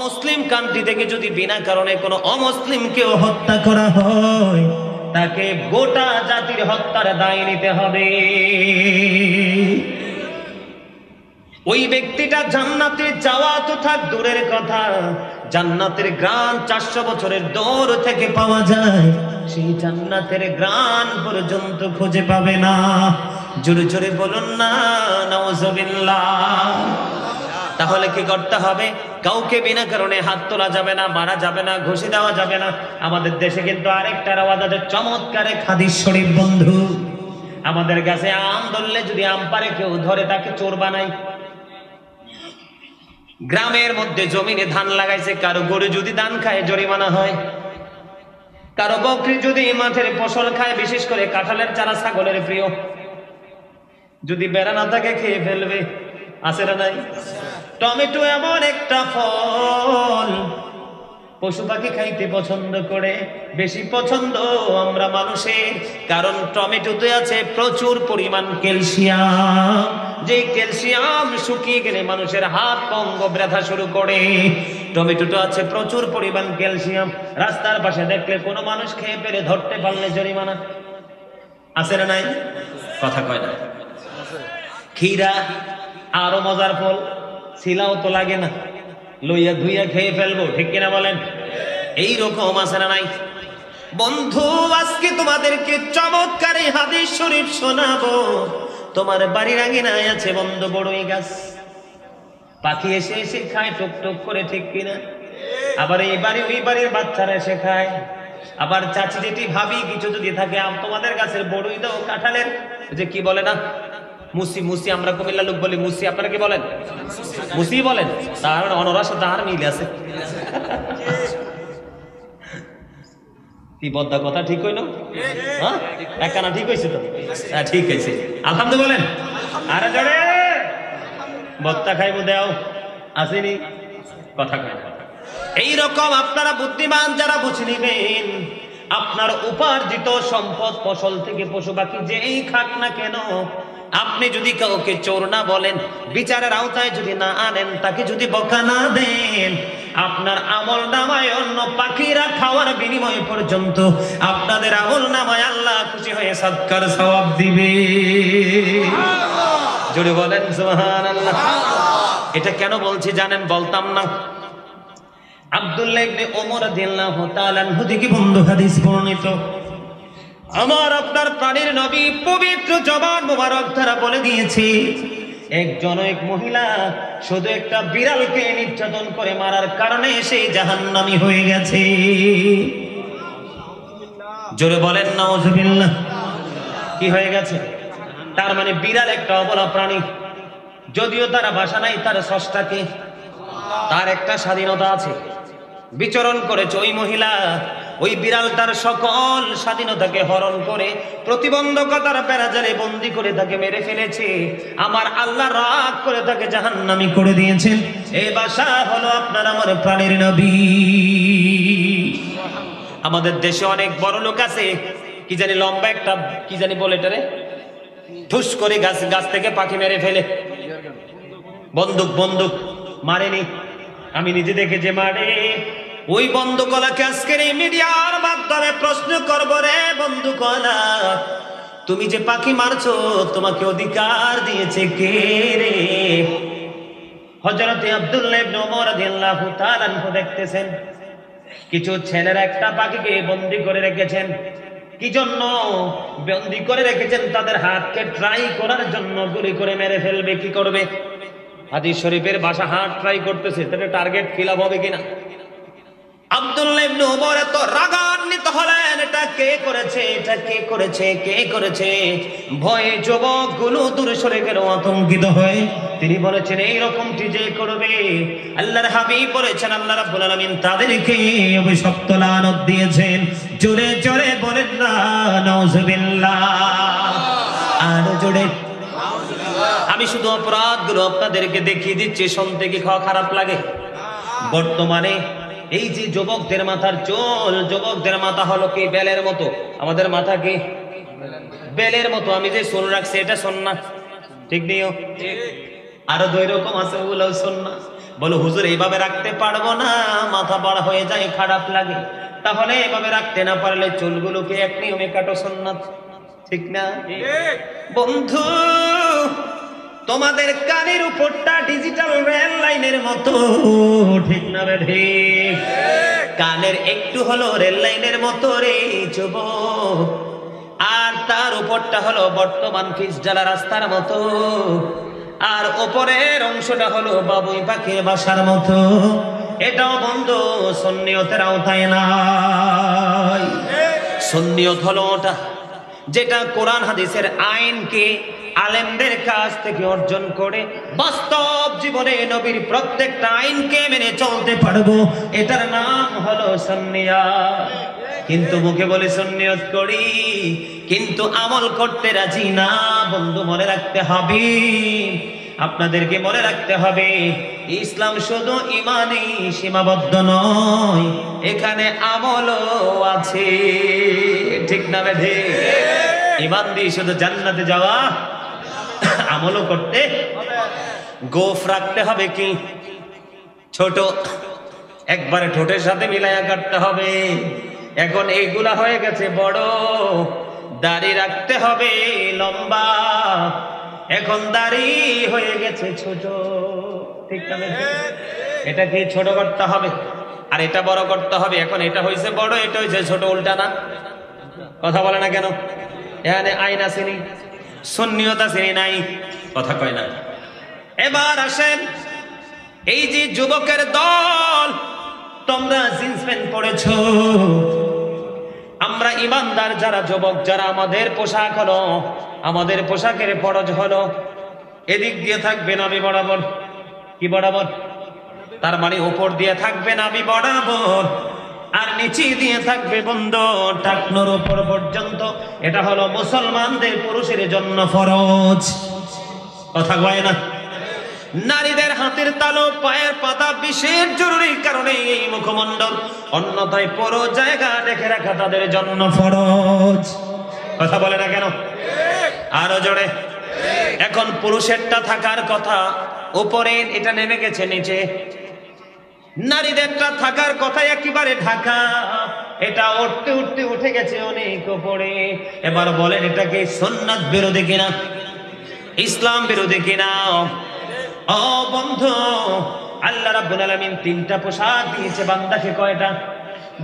মুসলিম কান্ট্রি থেকে যদি বিনা কারণে কোন অমুসলিমকেও হত্যা করা হয় তাকে গোটা জাতির হত্যার দায় নিতে হবে। ওই ব্যক্তিটা জান্নাতে যাওয়া তো থাক দূরের কথা, জান্নাতের গ্রান 400 বছরের দৌড় থেকে পাওয়া যায়, সেই জান্নাতের গ্রান পর্যন্ত খুঁজে পাবে না। জোরে জোরে বলুন না নাউজুবিল্লাহ। তাহলে কি করতে হবে? কাউকে বিনা কারণে হাত তোলা যাবে না, মারা যাবে না, ঘুষি দেওয়া যাবে না। আমাদের দেশে কিন্তু আরেকটা রেওয়াজ আছে, চমৎকার এক হাদিস শরীফ বন্ধু। আমাদের কাছে আম ধরলে যদি আম পারে কেউ ধরে তাকে চোর বানাই। গ্রামের মধ্যে জমিনে ধান লাগাইছে, কারো গরু যদি ধান খায় জরিমানা হয়, কারো বকরি যদি মাঠের ফসল খায়, বিশেষ করে কাঁঠালের চারা ছাগলের প্রিয়, যদি বেড়া না থাকে খেয়ে ফেলবে। আছে না নাই? টমেটো এমন একটা ফল পশু পাখি খাইতে পছন্দ করে, বেশি পছন্দ আমরা মানুষের, কারণ টমেটোতে আছে প্রচুর পরিমাণ ক্যালসিয়াম। যে ক্যালসিয়াম শুকিয়ে গেলে মানুষের হাত অঙ্গ ব্যথা শুরু করে। টমেটোতে আছে প্রচুর পরিমাণ ক্যালসিয়াম। রাস্তার পাশে দেখলে কোনো মানুষ খেয়ে পেরে ধরতে পারলে জরিমানা। আছে না নাই? কথা কয় না। ক্ষীরা আরো মজার ফল, ছিলাও তো লাগে না, লইয়া ধুইয়া খেয়ে ফেলবো, ঠিক কিনা বলেন? এইরকম আছে না নাই? বন্ধু আজকে তোমাদেরকে চমৎকার এই হাদিস শরীফ শোনাবো। তোমার বাড়ির আঙিনায় আছে বন্ধু বড়ই গাছ, পাখি এসে এসে খায় টুক টুক করে, ঠিক কিনা? আবার এই বাড়ি ওই বাড়ির বাচ্চারা এসে খায়। আবার চাচি যেটি ভাবি কিছু যদি থাকে, তোমাদের গাছের বড়ই দাও, কাঁঠালের যে কি বলে না মুসি, মুসি আমরা কুমিল্লা লোক বলি মুসি, আপনারা কি বলেন? মুসি বলেন। তার অনরার সাথে আর মিল আছে। কি বদ্দা কথা ঠিক হইল? হ্যাঁ, একখানা ঠিক হয়েছে তো? হ্যাঁ ঠিক আছে, আলহামদুলিল্লাহ বলেন। আরে জোরে বত্তা খাইব দেও, আসেনি? কথা কয়। এইরকম আপনারা বুদ্ধিমান যারা বুঝে নিবেন, আপনার উপার্জিত সম্পদ ফসল থেকে পশু পাখি যেই খাক না কেন, আপনি যদি কাউকে চোর না বলেন, বিচারের আওতায় যদি না আনেন, তাকে যদি বকা না দেন, আপনার আমল নামায় অন্য পাখিরা খাওয়ার বিনিময় পর্যন্ত আপনাদের আমল নামায় আল্লাহ খুশি হয়ে সদকার সওয়াব দিবে। জোরে বলেন সুবহানাল্লাহ। এটা কেন বলছি জানেন? বলতাম না। আব্দুল্লাহ ইবনে ওমর রাদিয়াল্লাহু তাআলা আনহু থেকে বন্ধু হাদিস বর্ণিত, আমার আপনার প্রাণের নবী পবিত্র জবান মোবারক দ্বারা বলে দিয়েছে, একজন এক মহিলা শুধু একটা বিড়ালকে নির্যাতন করে মারার কারণে সেই জাহান্নামী হয়ে গেছে। জোরে বলেন নাউজুবিল্লাহ। কি হয়ে গেছে? তার মানে বিড়াল একটা অবলা প্রাণী, যদিও তার ভাষা নাই, তার স্রষ্টাকে, তার একটা স্বাধীনতা আছে। বিচরণ করেছে ওই মহিলা, ওই বিড়াল তার সকল স্বাধীনতাকে হরণ করে প্রতিবন্ধকতার বেড়াজালে বন্দি করে তাকে মেরে ফেলেছে। আমার আল্লাহ রাগ করে তাকে জাহান্নামী করে দিয়েছেন। এই ভাষা হলো আপনার আমার প্রাণের নবী। আমাদের দেশে অনেক বড় লোক আছে, কি জানি লম্বা একটা কি জানি বলে এটারে, ঠুস করে গাছ থেকে পাখি মেরে ফেলে। বন্দুক মারেনি, আমি নিজে দেখে যে মারে। ওই বন্দুকলাকে আজকের এই মিডিয়ার মাধ্যমে প্রশ্ন করবো, রে বন্দুকলা, তুমি যে পাখি মারছো তোমাকে অধিকার দিয়েছে কে রে? হযরত আব্দুল্লাহ ইবনে ওমর রাদিয়াল্লাহু তাআলা আনহু দেখতেছেন কিছু ছেলেরা একটা পাখিকে বন্দী করে রেখেছেন। কি জন্য বন্দী করে রেখেছেন? তাদের হাতকে ট্রাই করার জন্য, গুলি করে মেরে ফেলবে। কি করবে? হাদিস শরীফের ভাষা হাত ট্রাই করতেছে, তাহলে টার্গেট ফিল আপ হবে কিনা? আব্দুল্লাহ ইবনে ওমর এত রাগান্বিত হলেন, এটা কে করেছে, এটা কে করেছে, কে করেছে? ভয়ে যুবকগুলো দূরে সরে গেল আতঙ্কিত হয়ে। তিনি বলেছেন এইরকমটি যে করবে, আল্লাহর হাবিব বলেছেন আল্লাহ রাব্বুল আলামিন তাদেরকে অভিশপ্ত লানত দিয়েছেন। জোরে জোরে বলেন না নাউজুবিল্লাহ, আর জোরে। আমি শুধু অপরাধগুলো আপনাদেরকে দেখিয়ে দিচ্ছি, শুনতে কি খারাপ লাগে? বর্তমানে এই যে যুবকদের মাথার চুল, যুবকদের মাথা হলো কি বেলের মতো, আমাদের মাথা কি বেলের মতো। আমি যে চুল রাখছি এটা সুন্নাহ, ঠিক নিও। আরো দুই রকম আছে, ওগুলো সুন্নাহ। বলো হুজুর এইভাবে রাখতে পারবো না, মাথা বড় হয়ে যায়, খারাপ লাগে। তাহলে এইভাবে রাখতে না পারলে চুলগুলোকে এক নিয়মে কাটো, সুন্নাহ, ঠিক না? বন্ধু, তোমাদের কানের উপরটা ডিজিটাল রেল লাইনের মতো, ঠিক না রে? ঠিক। কানের একটু হলো রেল লাইনের মতো রে যুবক, আর তার উপরটা হলো বর্তমান ফিসডালা রাস্তার মতো, আর উপরের অংশটা হলো বাবুই পাখির বাসার মতো। এটাও বন্ধু সুন্নিয়তের আওতায় নাই। সুন্নিয়ত হলো ওটা যেটা কোরআন হাদিসের আইনকে আলেমদের কাছ থেকে অর্জন করে বাস্তব জীবনে নবীর প্রত্যেকটা আইনকে মেনে চলতে পারবো, এটার নাম হলো সুন্নিয়ত। কিন্তু মুখে বলে সুন্নিয়ত করি, কিন্তু আমল করতে রাজি না। বন্ধু মনে রাখতে হবে, আপনাদেরকে মনে রাখতে হবে, ইসলাম শুধু ইমানই সীমাবদ্ধ নয়, এখানে আমলও আছে, ঠিক না বেঠে? ইমান দিয়ে শুধু জান্নাতে যাওয়া, আমলও করতে গোফ রাখতে হবে কি ছোট, একবারে ঠোঁটের সাথে মিলাইয়া কাটতে হবে। এখন এইগুলা হয়ে গেছে বড়, দাড়ি রাখতে হবে লম্বা, এখন দাড়ি হয়ে গেছে ছোট, ঠিক না? এটাকে ছোট করতে হবে আর এটা বড় করতে হবে। এখন এটা হয়েছে বড়, এটা হয়েছে ছোট, উল্টা না? কথা বলে না কেন? এখানে আইন আসেনি, সুন্নিয়ত আসেনি, নাই, কথা কয় না। এবার আসেন, এই যে যুবকের দল, তোমরা জিন্স প্যান্ট পরেছো, আমরা ইমানদার যারা যুবক যারা, আমাদের পোশাক হলো, আমাদের পোশাকের ফরজ হলো এদিক দিয়ে থাকবে নাভি বরাবর। কি বরাবর? তার মানে উপর দিয়ে থাকবে নাভি বরাবর, আর নিচে দিয়ে থাকবে বন্ধ টাকনোর উপর পর্যন্ত। এটা হলো মুসলমানদের পুরুষের জন্য ফরজ, কথা কয় না? নারীদের হাতের তালু, পায়ের পাতা বিশেষ জরুরি কারণে এই মুখমণ্ডল, অন্যথায় পুরো জায়গা দেখে রাখা তাদের জন্য ফরজ, কথা বলে না কেন? আরো জোরে। এখন পুরুষেরটা থাকার কথা উপরে, এটা নেমে গেছে নিচে। নারীদেরটা থাকার কথা একেবারে ঢাকা, এটা উঠতে উঠতে উঠে গেছে অনেক উপরে। এবার বলেন এটা কি সুন্নাত বিরোধী কিনা, ইসলাম বিরোধী কিনা? ও বন্ধু, আল্লাহ রাব্বুল আলামিন তিনটা পোশাক দিয়েছে বান্দাকে, কয়টা?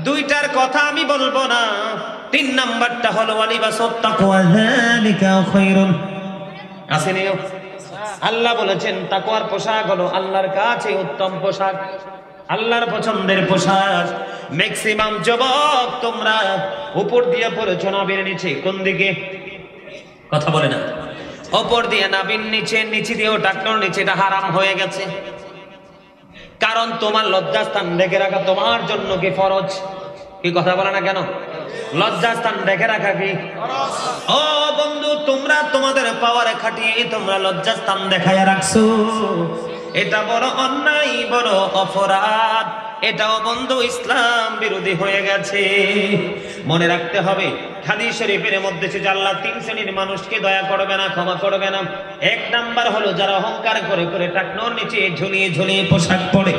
দুইটার কথা আমি বলবো না, তিন নাম্বারটা হলো ওয়ালিবাসুত তাকওয়া যালিকা খায়রুন। আসেনি? আল্লাহ বলেছেন তাকওয়ার পোশাক হলো আল্লাহর কাছে উত্তম পোশাক, আল্লাহর পছন্দের পোশাক। ম্যাক্সিমাম যুবক তোমরা উপর দিয়ে পড়েছো নাভির নিচে, কোন দিকে? কথা বলে না। উপর দিয়ে নাভির নিচে, নিচে দিয়েও টাকনোর নিচে, এটা হারাম হয়ে গেছে। কারণ তোমার লজ্জাস্থান ঢেকে রাখা তোমার জন্য কি ফরজ? কি কথা বলে না কেন? লজ্জাস্থান ঢেকে রাখা কি ফরজ? ও বন্ধু, তোমরা তোমাদের পাওয়ারে খাটিয়ে তোমরা লজ্জাস্থান দেখায় রাখছো, এটা বড় অন্যায়, বড় অপরাধ। এটাও বন্ধু ইসলাম বিরোধী হয়ে গেছে। মনে রাখতে হবে, হাদিস শরীফের মধ্যে যে আল্লাহ তিন শ্রেণীর মানুষকে দয়া করবে না, ক্ষমা করবে না। এক নাম্বার হলো যারা অহংকার করে করে টাকনোর নিচে ঝুলিয়ে ঝুলিয়ে পোশাক পরে।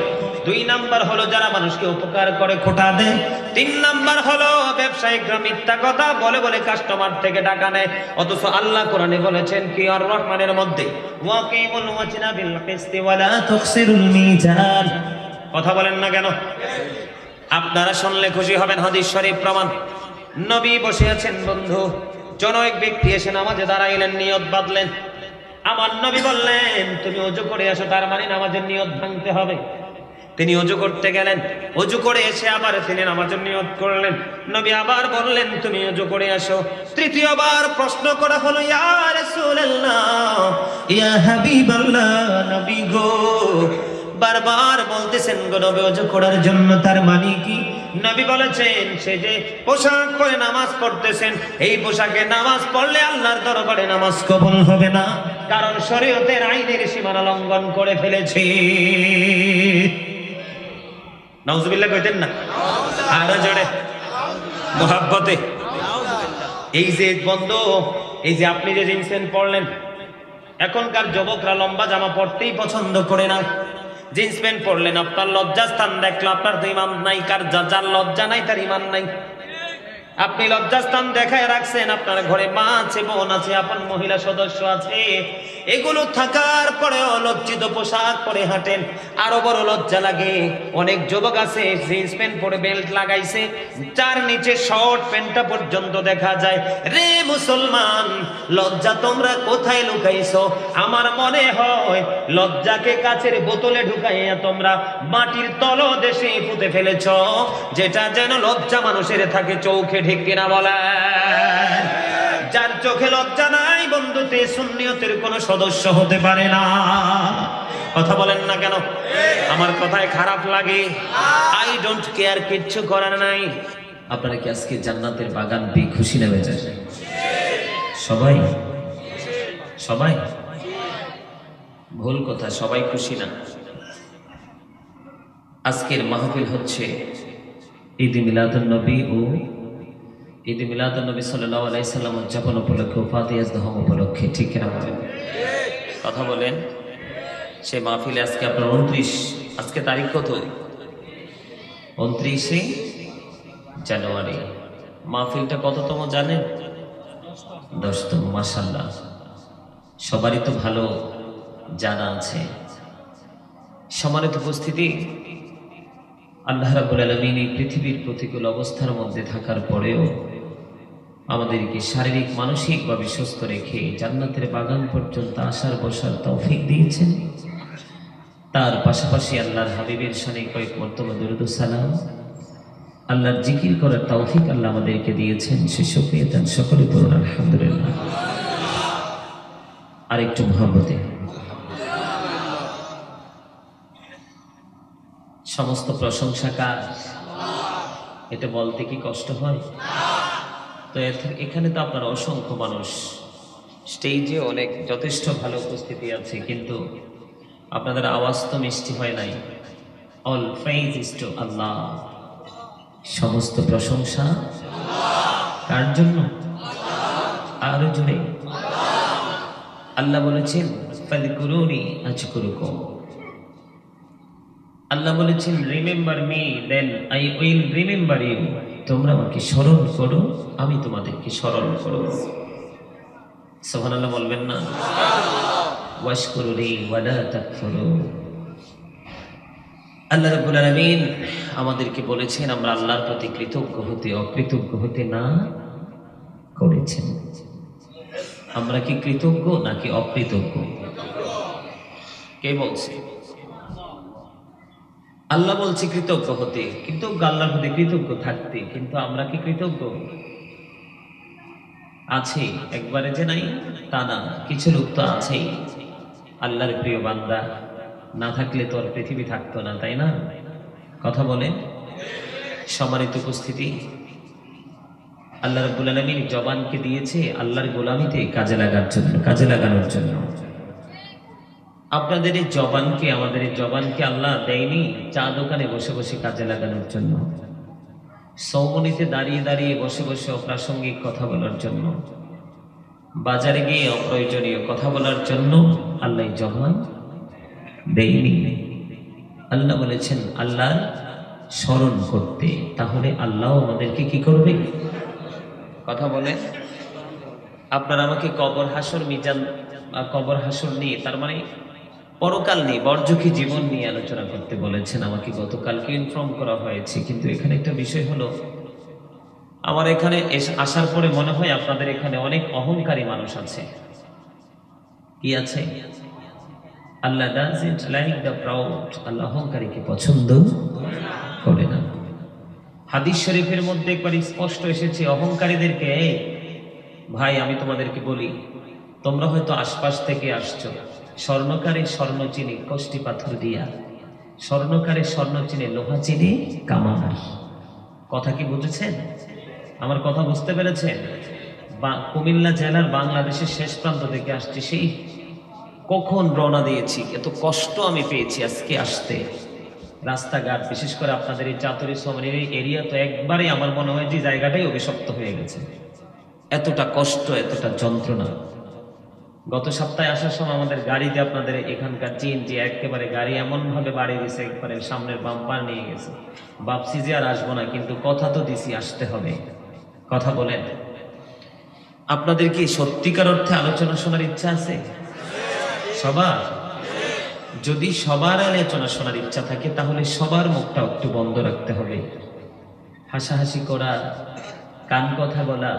দুই নাম্বার হলো যারা মানুষকে উপকার করে খোটা দেয়। তিন নাম্বার হলো ব্যবসায়িকরা মিথ্যা কথা বলে বলে কাস্টমার থেকে টাকা নেয়। অথচ আল্লাহ কোরআনে বলেছেন কি আর রহমানের মধ্যে, ওয়াকিমুল ওয়াজনা বিল কিসতি ওয়ালা তুকসিরুল মিজান। কথা বলেন না কেন? আপনারা শুনলে খুশি হবেন, হাদিস শরীফ প্রমাণ। নবী বসে আছেন বন্ধু, জনৈক ব্যক্তি এসে নামাজে দাঁড়াইলেন, নিয়ত বাঁধলেন। আমার নবী বললেন তুমি ওযু করে আসো, তার মানে নামাজের নিয়ত ভাঙতে হবে। তিনি ওযু করতে গেলেন, ওযু করে এসে আবার তিনি নামাজের নিয়ত করলেন। নবী আবার বললেন তুমি ওযু করে আসো। তৃতীয়বার প্রশ্ন করা হলো, ইয়া রাসূলুল্লাহ, ইয়া হাবিবাল্লাহ, নবী গো। বারবার বলতেছেন গো নবী ওযু করার জন্য, তার মানে কি? নবী বলেছেন সে যে পোশাক পরে নামাজ পড়তেছেন, এই পোশাকে নামাজ পড়লে আল্লাহর দরবারে নামাজ কবুল হবে না, কারণ শরীয়তের আইনের সীমানা লঙ্ঘন করে ফেলেছে। নাউজুবিল্লাহ কইতেন না? আর জোরে মুহাব্বতে। এই যে বন্ধু, এই যে আপনি যে জিন্স প্যান্ট পরলেন, এখনকার যুবকরা লম্বা জামা পরতেই পছন্দ করে না। জিন্স প্যান্ট পরলেন, আপনার লজ্জাস্থান দেখলো, আপনার তো ইমান নাই। যার লজ্জা নাই তার ইমান নাই। আপনি লজ্জাস্থান দেখায় রাখছেন, আপনার ঘরে মা আছে, বোন আছে, আপন মহিলা সদস্য আছে, এগুলো থাকার পরেও লজ্জিত পোশাক পরে হাঁটেন, আরো বড় লজ্জা লাগে। অনেক যুবক আছে জিন্স প্যান্ট পরে বেল্ট লাগাইছে, যার নিচে শর্ট প্যান্টটা পর্যন্ত দেখা যায়। রে মুসলমান, লজ্জা তোমরা কোথায় লুকাইছো? আমার মনে হয় লজ্জাকে কাচের বোতলে ঢুকাইয়া তোমরা মাটির তলদেশে পুঁতে ফেলেছ, যেটা যেন লজ্জা মানুষের থাকে চোখে। ঠিক কিনা বলেন? যার চোখে লজ্জা নাই বন্ধুতে সুন্নিয়তের কোন সদস্য হতে পারে না। কথা বলেন না কেন? আমার কথায় খারাপ লাগে? আই ডোন্ট কেয়ার, কিচ্ছু করার নাই। আপনারা কি আজকে জান্নাতের বাগান পেয়ে খুশি নেমে যায়? সবাই সবাই ভুল কথা, সবাই খুশি না। আজকের মাহফিল হচ্ছে ঈদ মিলাদুন নবী ও ঈদ মিলাদুন নবী সাল্লাল্লাহু আলাইহি সাল্লাম উদযাপন উপলক্ষে, ফাতিহাস দহম উপলক্ষে। ঠিক কিনা বলেন? কথা বলেন। সে মাহফিলে আজকে আপনার 29, আজকে তারিখ কত? 29শে জানুয়ারি। মাহফিলটা কততম জানেন? 10তম। মাশাআল্লাহ, সবারই তো ভালো জানা আছে। সম্মানিত উপস্থিতি, আল্লাহ রাব্বুল আলামিন এই পৃথিবীর প্রতিকূল অবস্থার মধ্যে থাকার পরেও আমাদেরকে শারীরিক মানসিকভাবে সুস্থ রেখে জান্নাতের বাগান পর্যন্ত আসার বসার তৌফিক দিয়েছেন। তার পাশাপাশি আল্লাহর হাবিবের শানে কয়েক মর্তবা দরুদ ও সালাম, আল্লাহর জিকির করার তৌফিক আল্লাহ আমাদেরকে দিয়েছেন। সে শুকরিয়া তার সকলে পড়ুন আলহামদুলিল্লাহ। আর একটু মুহাব্বতে। সমস্ত প্রশংসা কার? এটা বলতে কি কষ্ট হয়? তো এখানে তো আপনার অসংখ্য মানুষ, স্টেজে অনেক যথেষ্ট ভালো উপস্থিতি আছে, কিন্তু আপনাদের আওয়াজ তো মিষ্টি হয় নাই। অল প্রেইজ ইজ টু আল্লাহ। সমস্ত প্রশংসা কার জন্য? আরো জোরে। আল্লাহ বলেছেন ফাযকুরুনি আযকুরুকুম। আল্লাহ বলেছেন remember me then I will remember you. তোমরা আমাকে স্মরণ করো, আমি তোমাদেরকে স্মরণ করব। সুবহানাল্লাহ বলবেন না? ওয়াশকুরুনি ওয়ালা তাকফুরু। আল্লাহ রাব্বুল আলামিন আমাদেরকে বলেছেন আমরা আল্লাহর প্রতি কৃতজ্ঞ হতে, অকৃতজ্ঞ হতে না করেছেন। আমরা কি কৃতজ্ঞ নাকি অকৃতজ্ঞ? কে বলছে? আল্লাহ বলছে কৃতজ্ঞ হতে, কৃতজ্ঞ আল্লাহর প্রতি কৃতজ্ঞ থাকতে, কিন্তু আমরা কি কৃতজ্ঞ আছি? একবারে যে নাই তা না, কিছু লোক তো আছেই। আল্লাহর প্রিয় বান্দা না থাকলে তো আর পৃথিবী থাকতো না, তাই না? কথা বলে। সম্মানিত উপস্থিতি, আল্লাহ রাব্বুল আলামিন জবানকে দিয়েছে আল্লাহর গোলামিতে কাজে লাগানোর জন্য। আপনাদের এই জবানকে, আমাদের এই জবানকে আল্লাহ দেয়নি চা দোকানে বসে বসে কাজে লাগানোর জন্য, সৌমনিতে দাঁড়িয়ে দাঁড়িয়ে বসে বসে অপ্রাসঙ্গিক কথা বলার জন্য, বাজারে গিয়ে অপ্রয়োজনীয় কথা বলার জন্য আল্লাহ জবান দেয়নি। আল্লাহ বলেছেন আল্লাহর স্মরণ করতে। তাহলে আল্লাহ আমাদেরকে কি করবে? কথা বলে। আপনারা আমাকে কবর হাসর মিজান, কবর হাসর নিয়ে, তার মানে পরকাল নিয়ে, বর্জকি জীবন নিয়ে আলোচনা করতে বলেছেন। আমাকে গতকালকে ইনফর্ম করা হয়েছে, কিন্তু এখানে একটা বিষয় হলো, আমার এখানে আসার পরে মনে হয় আপনাদের এখানে অনেক অহংকারী মানুষ আছে। কি আছে? আল্লাহ ডাজন্ট লাইক দ্য প্রাউড, আল্লাহ অহংকারীকে পছন্দ করে না। হাদিস শরীফের মধ্যে একবার স্পষ্ট এসেছে অহংকারীদেরকে, ভাই আমি তোমাদেরকে বলি, তোমরা হয়তো আশপাশ থেকে আসছো, স্বর্ণকারে স্বর্ণ চিনি কষ্টি পাথর দিয়া, স্বর্ণকারে স্বর্ণ চিনি লোহা চিনি কামার। কথা কি বুঝেছেন? আমার কথা বুঝতে পেরেছেন? কুমিল্লা জেলার বাংলাদেশের শেষ প্রান্ত থেকে আসছি, সেই কখন রওনা দিয়েছি, এত কষ্ট আমি পেয়েছি আজকে আসতে। রাস্তাঘাট বিশেষ করে আপনাদের এই চাতুরি সমানের এই এরিয়া তো একবারে আমার মনে হয় যে জায়গাটাই অভিশপ্ত হয়ে গেছে, এতটা কষ্ট, এতটা যন্ত্রণা। গত সপ্তাহে আসার সময় আমাদের গাড়িতে আপনাদের এখানকার যে একেবারে গাড়ি এমন ভাবে বাড়িয়ে দিয়েছে, একবারে সামনের বাম্পার নিয়ে গেছে। ভাবছি যে আর আসবো না, কিন্তু কথা তো দিছি আসতে হবে। কথা বলেন, আপনাদের কি সত্যিকার অর্থে আলোচনা শোনার ইচ্ছা আছে সবার? যদি সবার আলোচনা শোনার ইচ্ছা থাকে তাহলে সবার মুখটা একটু বন্ধ রাখতে হবে। হাসাহাসি করা, কান কথা বলা,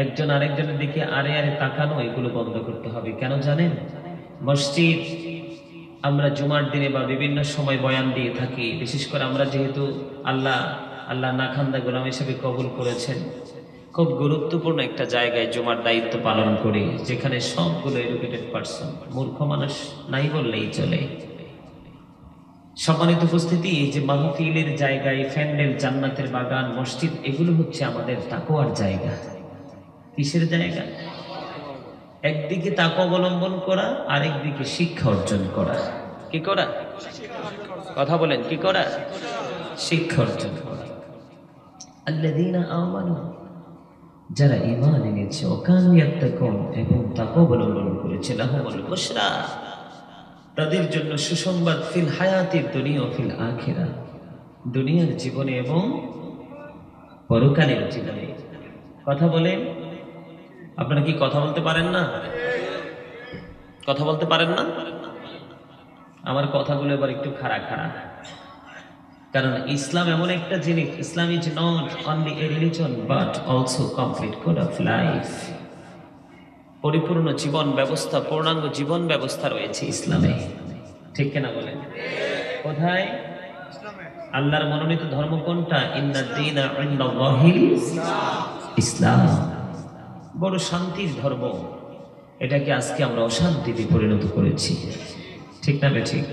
একজন আরেকজনের দিকে আরে আরে তাকানো, এগুলো বন্ধ করতে হবে। কেন জানেন? মসজিদ আমরা জুমার দিনে বা বিভিন্ন সময় বয়ান দিয়ে থাকি, বিশেষ করে আমরা যেহেতু আল্লাহ নাখান্দা গোলাম হিসেবে কবুল করেছেন, খুব গুরুত্বপূর্ণ একটা জায়গায় জুমার দায়িত্ব পালন করি, যেখানে সবগুলো এডুকেটেড পারসন, মূর্খ মানুষ নাই বললেই চলে। সম্মানিত উপস্থিতি, এই যে মাহফিলের জায়গায় প্যান্ডেল, জান্নাতের বাগান, মসজিদ, এগুলো হচ্ছে আমাদের তাকওয়ার জায়গা। কিসের জায়গা? একদিকে তাকওয়া অবলম্বন করা, আরেকদিকে শিক্ষা অর্জন করা। কি করা? কথা বলেন, কি করা? শিক্ষা অর্জন করা। আল্লাযীনা আমানু, যারা ঈমান এনেছে, ওয়াকানু ইয়াত্তাকুন, এবং তাকওয়া অবলম্বন করেছে, লাহুমুল বুশরা, তাদের জন্য সুসংবাদ, ফিল হায়াতিদ দুনিয়া ওয়া ফিল আখিরাহ, দুনিয়ার জীবনে এবং পরকালের জীবনে। কথা বলেন, আপনারা কি কথা বলতে পারেন না? কথা বলতে পারেন না? আমার কথাগুলো এবার একটু খাড়া খাড়া, কারণ ইসলাম এমন একটা জিনিস, Islam is not only a religion but also complete code of life. পরিপূর্ণ জীবন ব্যবস্থা, পূর্ণাঙ্গ জীবন ব্যবস্থা রয়েছে ইসলামে। ঠিক কিনা বলেন? কোথায়? আল্লাহর মনোনীত ধর্ম কোনটা? ইন্নাদ দীনা ইনদাল্লাহিল ইসলাম। বড় শান্তির ধর্ম, এটাকে আজকে আমরা অশান্তিতে পরিণত করেছি। ঠিক না ঠিক?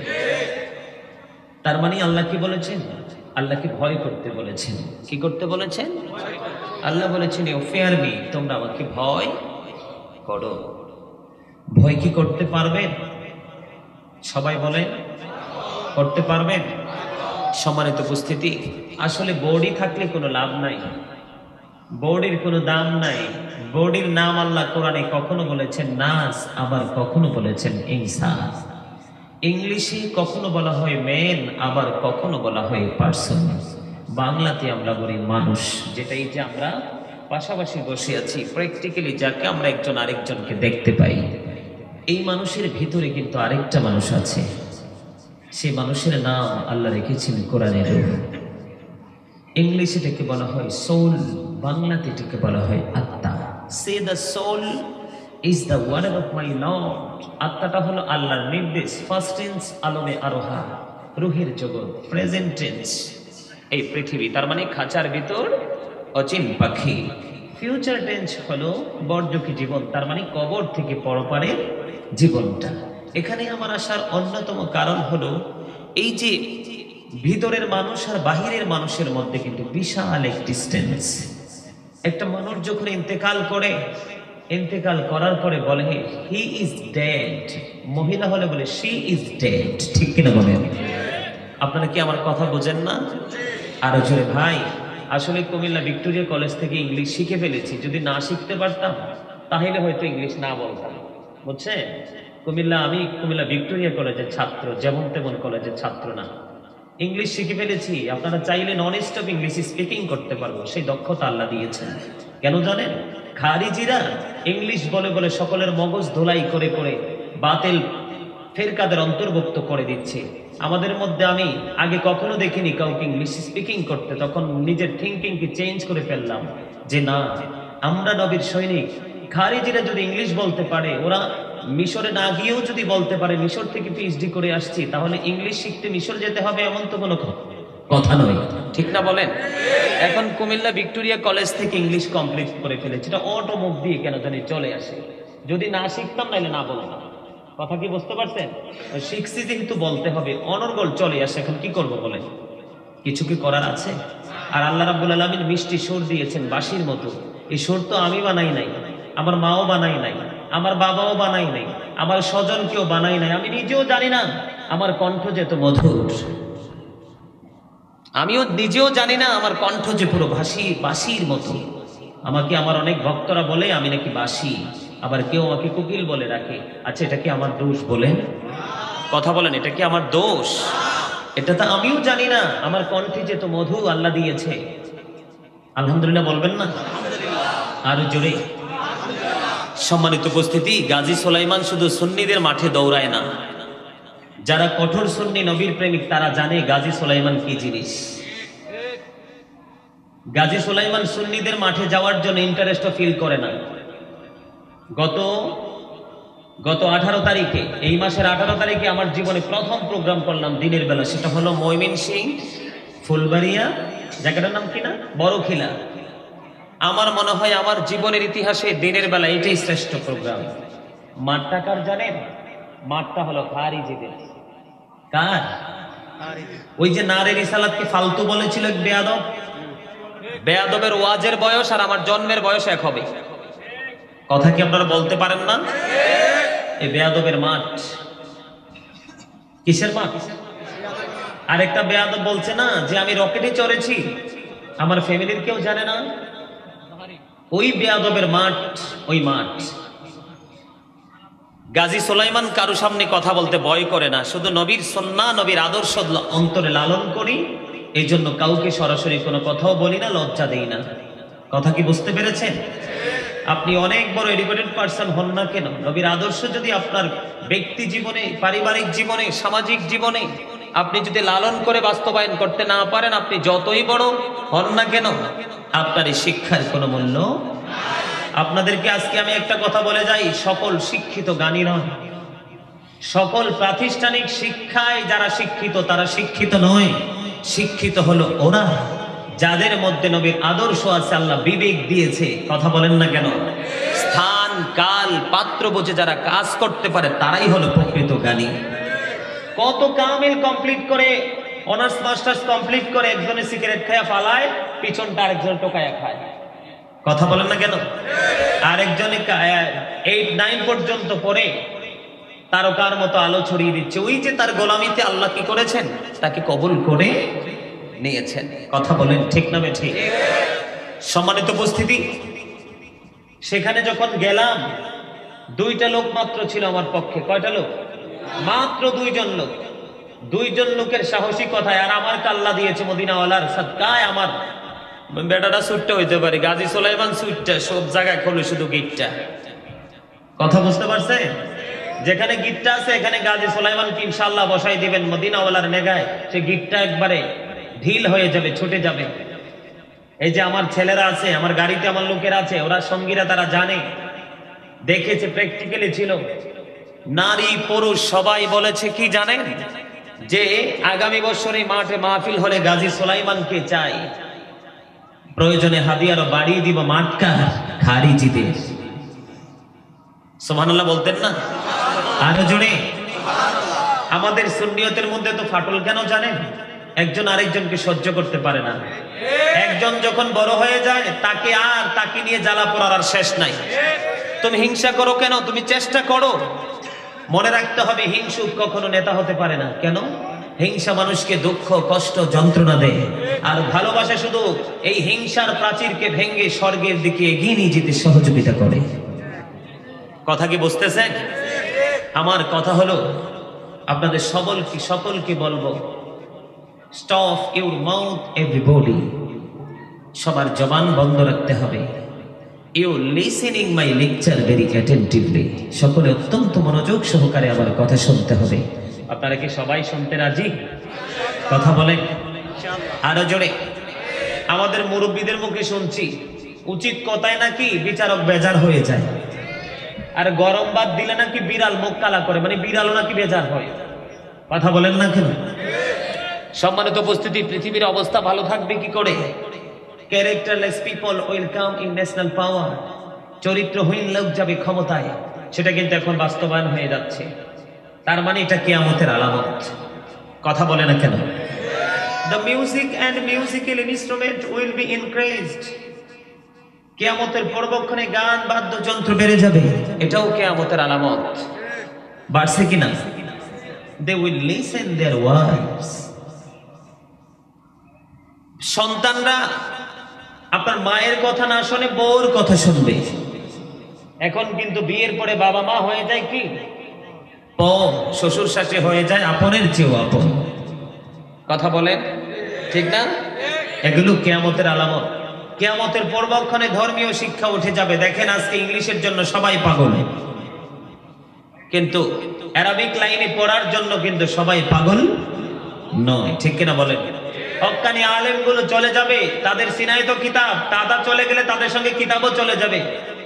তার মানে আল্লাহ কি বলেছেন? আল্লাহকে ভয় করতে বলেছেন। কি করতে বলেছেন? আল্লাহ বলেছেন ইউ ফিয়ার মি, তোমরা আমাকে ভয় করো। ভয় কি করতে পারবেন? সবাই বলেন, করতে পারবেন? সম্মানিত উপস্থিতি, আসলে বডি থাকলে কোনো লাভ নাই, বডির কোনো দাম নাই। বডির নাম আল্লাহ কোরআনে কখনো বলেছেন নাস, আবার কখনো বলেছেন ইনসান। ইংলিশে কখনো বলা হয় ম্যান, আবার কখনো বলা হয় পার্সন। বাংলাতে আমরা বলি মানুষ, যেটাই যে আমরা পাশাপাশি বসে আছি, প্র্যাকটিক্যালি যাকে আমরা একজন আরেকজনকে দেখতে পাই, এই মানুষের ভিতরে কিন্তু আরেকটা মানুষ আছে। সেই মানুষের নাম আল্লাহ রেখেছেন কোরআনে রূহ। ইংলিশে এটাকে বলা হয় সোল, বাংলাতে এটাকে বলা হয় আত্মা। Say the soul is the word of my lord. আত্মাটা হলো আল্লাহর নির্দেশ। ফার্স্ট টেন্স আলমে আরোহা, রুহের জগৎ। প্রেজেন্ট টেন্স এই পৃথিবী, তার মানে খাঁচার ভিতর অচিন পাখি। ফিউচার টেন্স হলো বর্জকি জীবন, তার মানে কবর থেকে পরপারের জীবনটা। এখানে আমার আসার অন্যতম কারণ হলো এই যে ভিতরের মানুষ আর বাহিরের মানুষের মধ্যে কিন্তু বিশাল এক ডিস্টেন্স। একটা মানুষ যখন ইন্তেকাল করে, ইন্তেকাল করার পরে বলে হি ইজ ডেড, মহিলা হলে বলে শি ইজ ডেড। ঠিক কিনা বলেন? আপনারা কি আমার কথা বোঝেন না? আরো জোরে ভাই। আসলে কুমিল্লা ভিক্টোরিয়া কলেজ থেকে ইংলিশ শিখে ফেলেছি, যদি না শিখতে পারতাম তাহলে হয়তো ইংলিশ না বলতাম, বুঝছেন? আমি কুমিল্লা ভিক্টোরিয়া কলেজের ছাত্র, যেমন তেমন কলেজের ছাত্র না। ইংলিশ শিখে ফেলেছি, আপনারা চাইলে নন স্টপ ইংলিশ স্পিকিং করতে পারবো, সেই দক্ষতা আল্লাহ দিয়েছেন। কেন জানেন? খারিজিরা ইংলিশ বলে বলে সকলের মগজ ধোলাই করে করে বাতিল ফেরকাদের অন্তর্ভুক্ত করে দিচ্ছে। আমাদের মধ্যে আমি আগে কখনো দেখিনি কাউকে ইংলিশ স্পিকিং করতে, তখন নিজের থিঙ্কিংকে চেঞ্জ করে ফেললাম যে না, আমরা নবীর সৈনিক। খারিজিরা যদি ইংলিশ বলতে পারে, ওরা মিশরে না গিয়েও যদি বলতে পারে মিশর থেকে পিএইচডি করে আসছি, তাহলে ইংলিশ শিখতে মিশর যেতে হবে এমন তো কোনো কথা নয়, ঠিক না বলেন? এখন কুমিল্লা ভিক্টোরিয়া কলেজ থেকে ইংলিশ কমপ্লিট করে ফেলেছে, এটা অটো মুখ দিয়ে কেন জানি চলে আসে। যদি না শিখতাম নাহলে না বলতাম। কথা কি বুঝতে পারছেন? শিখছি যেহেতু বলতে হবে, অনর্গল চলে আসে। এখন কি করব বলেন? কিছু কি করার আছে? আর আল্লাহ রাব্বুল আলামিন মিষ্টি সুর দিয়েছেন বাঁশির মতো। এই সুর তো আমি বানাই নাই, আমার মাও বানাই নাই, আমার বাবাও বানাই নাই, আমার স্বজন কেউ বানাই নাই, আমি নিজেও জানি না আমার কণ্ঠ যে এত মধুর। আমিও নিজেও জানি না আমার কণ্ঠ যে পুরো বাঁশির মতো। আমাকে আমার অনেক ভক্তরা বলে আমি নাকি বাঁশি, আবার কেউ আমাকে কোকিল বলে রাখে। আচ্ছা, এটা কি আমার দোষ বলেন? কথা বলেন, এটা কি আমার দোষ? এটা তো আমিও জানি না আমার কণ্ঠে যে তো মধু আল্লাহ দিয়েছে। আলহামদুলিল্লাহ বলবেন না? আরো জোরে। সম্মানিত উপস্থিতি, গাজী সুলাইমান শুধু সুন্নিদের মাঠে দৌড়ায় না। যারা কঠোর সুন্নি নবীর প্রেমিক তারা জানে গাজী সুলাইমান কি জিনিস। গাজী সুলাইমান সুন্নিদের মাঠে যাওয়ার জন্য ইন্টারেস্টও ফিল করে না। গত 18 তারিখে, এই মাসের 18 তারিখে আমার জীবনে প্রথম প্রোগ্রাম করলাম দিনের বেলা। সেটা হলো ময়মনসিংহ ফুলবাড়িয়া, জায়গাটার নাম কি না, বড়খিলা। আমার মনে হয় আমার জীবনের ইতিহাসে দিনের বেলা এটাই শ্রেষ্ঠ প্রোগ্রাম। মাঠটা কার জানেন? মাঠটা হলো খারিজিদের। কার? ওই যে নারে রিসালাতকে ফালতু বলেছিল এক বেয়াদব। বেয়াদবের ওয়াজের বয়স আর আমার জন্মের বয়স এক হবে। কথা কি আপনারা বলতে পারেন না? এই বেয়াদবের মাঠ। কিসের মাঠ? আরেকটা বেয়াদব বলছে না যে আমি রকেটে চড়েছি, আমার ফ্যামিলির কেউ জানে না। ওই বেয়াদবের মাঠ, ওই মাঠ। গাজী সুলাইমান কারো সামনে কথা বলতে ভয় করে না, শুধু নবীর সুন্নাহ নবীর আদর্শ অন্তরে লালন করি, এই জন্য কাউকে সরাসরি কোনো কথাও বলি না, লজ্জা দেই না। কথা কি বুঝতে পেরেছেন? আপনি অনেক বড় এডুকেটেড পারসন হন না কেন, নবীর আদর্শ যদি আপনার ব্যক্তি জীবনে, পারিবারিক জীবনে, সামাজিক জীবনে আপনি যদি লালন করে বাস্তবায়ন করতে না পারেন, আপনি যতই বড় হন না কেন আপনার এই শিক্ষার কোনো মূল্য। আপনাদেরকে আজকে আমি একটা কথা বলে যাই, সকল শিক্ষিত জ্ঞানী নয়, সকল প্রাতিষ্ঠানিক শিক্ষায় যারা শিক্ষিত তারা শিক্ষিত নয়। শিক্ষিত হলো ওরা যাদের মধ্যে নবীর আদর্শ আছে, আল্লাহ বিবেক দিয়েছে। কথা বলেন না কেন? স্থান কাল পাত্র বুঝে যারা কাজ করতে পারে তারাই হলো প্রকৃত জ্ঞানী। কত কামিল কমপ্লিট করে, অনার্স মাস্টার্স কমপ্লিট করে একজনে সিগারেট খায়া ফালায়, পিছনটা আরেকজন টোকায়া খায়। কথা বলেন না কেন? আরেকজনে 8-9 পর্যন্ত পড়ে তারকার মতো আলো ছড়িয়ে দিচ্ছে। ওই যে তার গোলামিতে আল্লাহ কি করেছেন, তাকে কবুল করে নিয়েছেন। কথা বলেন ঠিক না ঠিক? সম্মানিত উপস্থিতি, সেখানে যখন গেলাম 2টা লোক মাত্র ছিল আমার পক্ষে। কয়টা লোক? মাত্র 2জন লোক। 2জন লোকের সাহসিকতায় আর আমার আল্লাহ দিয়েছে মদিনাওয়ালার সাদকায় আমার বেটাটা সুটটা হইতে পারে। গাজী সুলাইমান সুটটা সব জায়গায় খোলে, শুধু গিটটা। কথা বুঝতে পারছে? যেখানে গিটটা আছে এখানে গাজী সুলাইমানকে ইনশাআল্লাহ বসাই দিবেন মদিনাওয়ালার নেগায়, সে গিটটা একবারে ঢিল হয়ে যাবে, ছুটে যাবে। এই যে আমার ছেলেরা আছে, আমার গাড়িতে আমার লোকেরা আছে, ওরা সঙ্গীরা, তারা জানে, দেখেছে, প্র্যাকটিক্যালি ছিল। নারী পুরুষ সবাই বলেছে কি জানেন, যে আগামী বছরে মাঠে মাহফিল হলে গাজী সুলাইমানকে চাই, প্রয়োজনে হাদিয়ারও বাড়িয়ে দিব। মাঠকা খারিজিদের। সুবহানাল্লাহ বলতেন না? আরো জোরে। আমাদের সুন্নিয়তের মধ্যে তো ফাটল কেন জানেন? একজন আরেকজনকে সহ্য করতে পারে না। একজন যখন বড় হয়ে যায় তাকে নিয়ে জ্বালা পোড়ার আর শেষ নাই। তুমি হিংসা করো কেন? তুমি চেষ্টা করো। মনে রাখতে হবে হিংসুক কখনো নেতা হতে পারে না। কেন? হিংসা মানুষকে দুঃখ, কষ্ট, যন্ত্রণা দেয়। আর ভালোবাসা শুধু এই হিংসার প্রাচীরকে ভেঙে স্বর্গের দিকে এগিয়ে নিয়ে যেতে সহযোগিতা করে। কথা কি বুঝতেছেন? আমার কথা হলো আপনাদের সকলকে বলবো, স্টপ ইউর মাউথ এভরিবডি। সবার জবান বন্ধ রাখতে হবে। You listening my lecture very attentively. সকলে অত্যন্ত মনোযোগ সহকারে আমার কথা শুনতে হবে। আপনারা কি সবাই শুনতে রাজি? কথা বলেন আরো জোরে। আমাদের মুরব্বীদের মুখে শুনছি উচিত কথায় নাকি বিচারক বেজার হয়ে যায়। আর গরম ভাত দিলে নাকি বিড়াল মুখ কালা করে, মানে বিড়ালও নাকি বেজার হয়। কথা বলেন না কেন? সম্মানিত উপস্থিতি, পৃথিবীর অবস্থা ভালো থাকবে কি করে? Characterless people will come in national power. চরিত্রহীন লোক যাবে ক্ষমতায়, সেটা কিন্তু এখন বাস্তবায়ন হয়ে যাচ্ছে। তার মানে এটা কিয়ামতের আলামত। কথা বলে না কেন? The music and musical instrument will be increased. কিয়ামতের পূর্বক্ষণে গান বাদ্যযন্ত্র বেড়ে যাবে, এটাও কিয়ামতের আলামত। বাড়ছে কিনা? They will listen their wives. সন্তানরা আপনার মায়ের কথা না শুনে বউর কথা শুনবে। এখন কিন্তু বিয়ের পরে বাবা মা হয়ে যায় কি পর, শ্বশুর শাশুড়ি হয়ে যায় আপনের চেয়েও আপন। কথা বলেন ঠিক না? এগুলো কিয়ামতের আলামত। কিয়ামতের পূর্বক্ষণে ধর্মীয় শিক্ষা উঠে যাবে। দেখেন আজকে ইংলিশের জন্য সবাই পাগল, কিন্তু আরবিক লাইনে পড়ার জন্য কিন্তু সবাই পাগল নয়। ঠিক কিনা বলেন? হক্কানি আলেমগুলো চলে যাবে, তাদের সিনায় তো কিতাব, তারা চলে গেলে তাদের সঙ্গে কিতাবও চলে যাবে।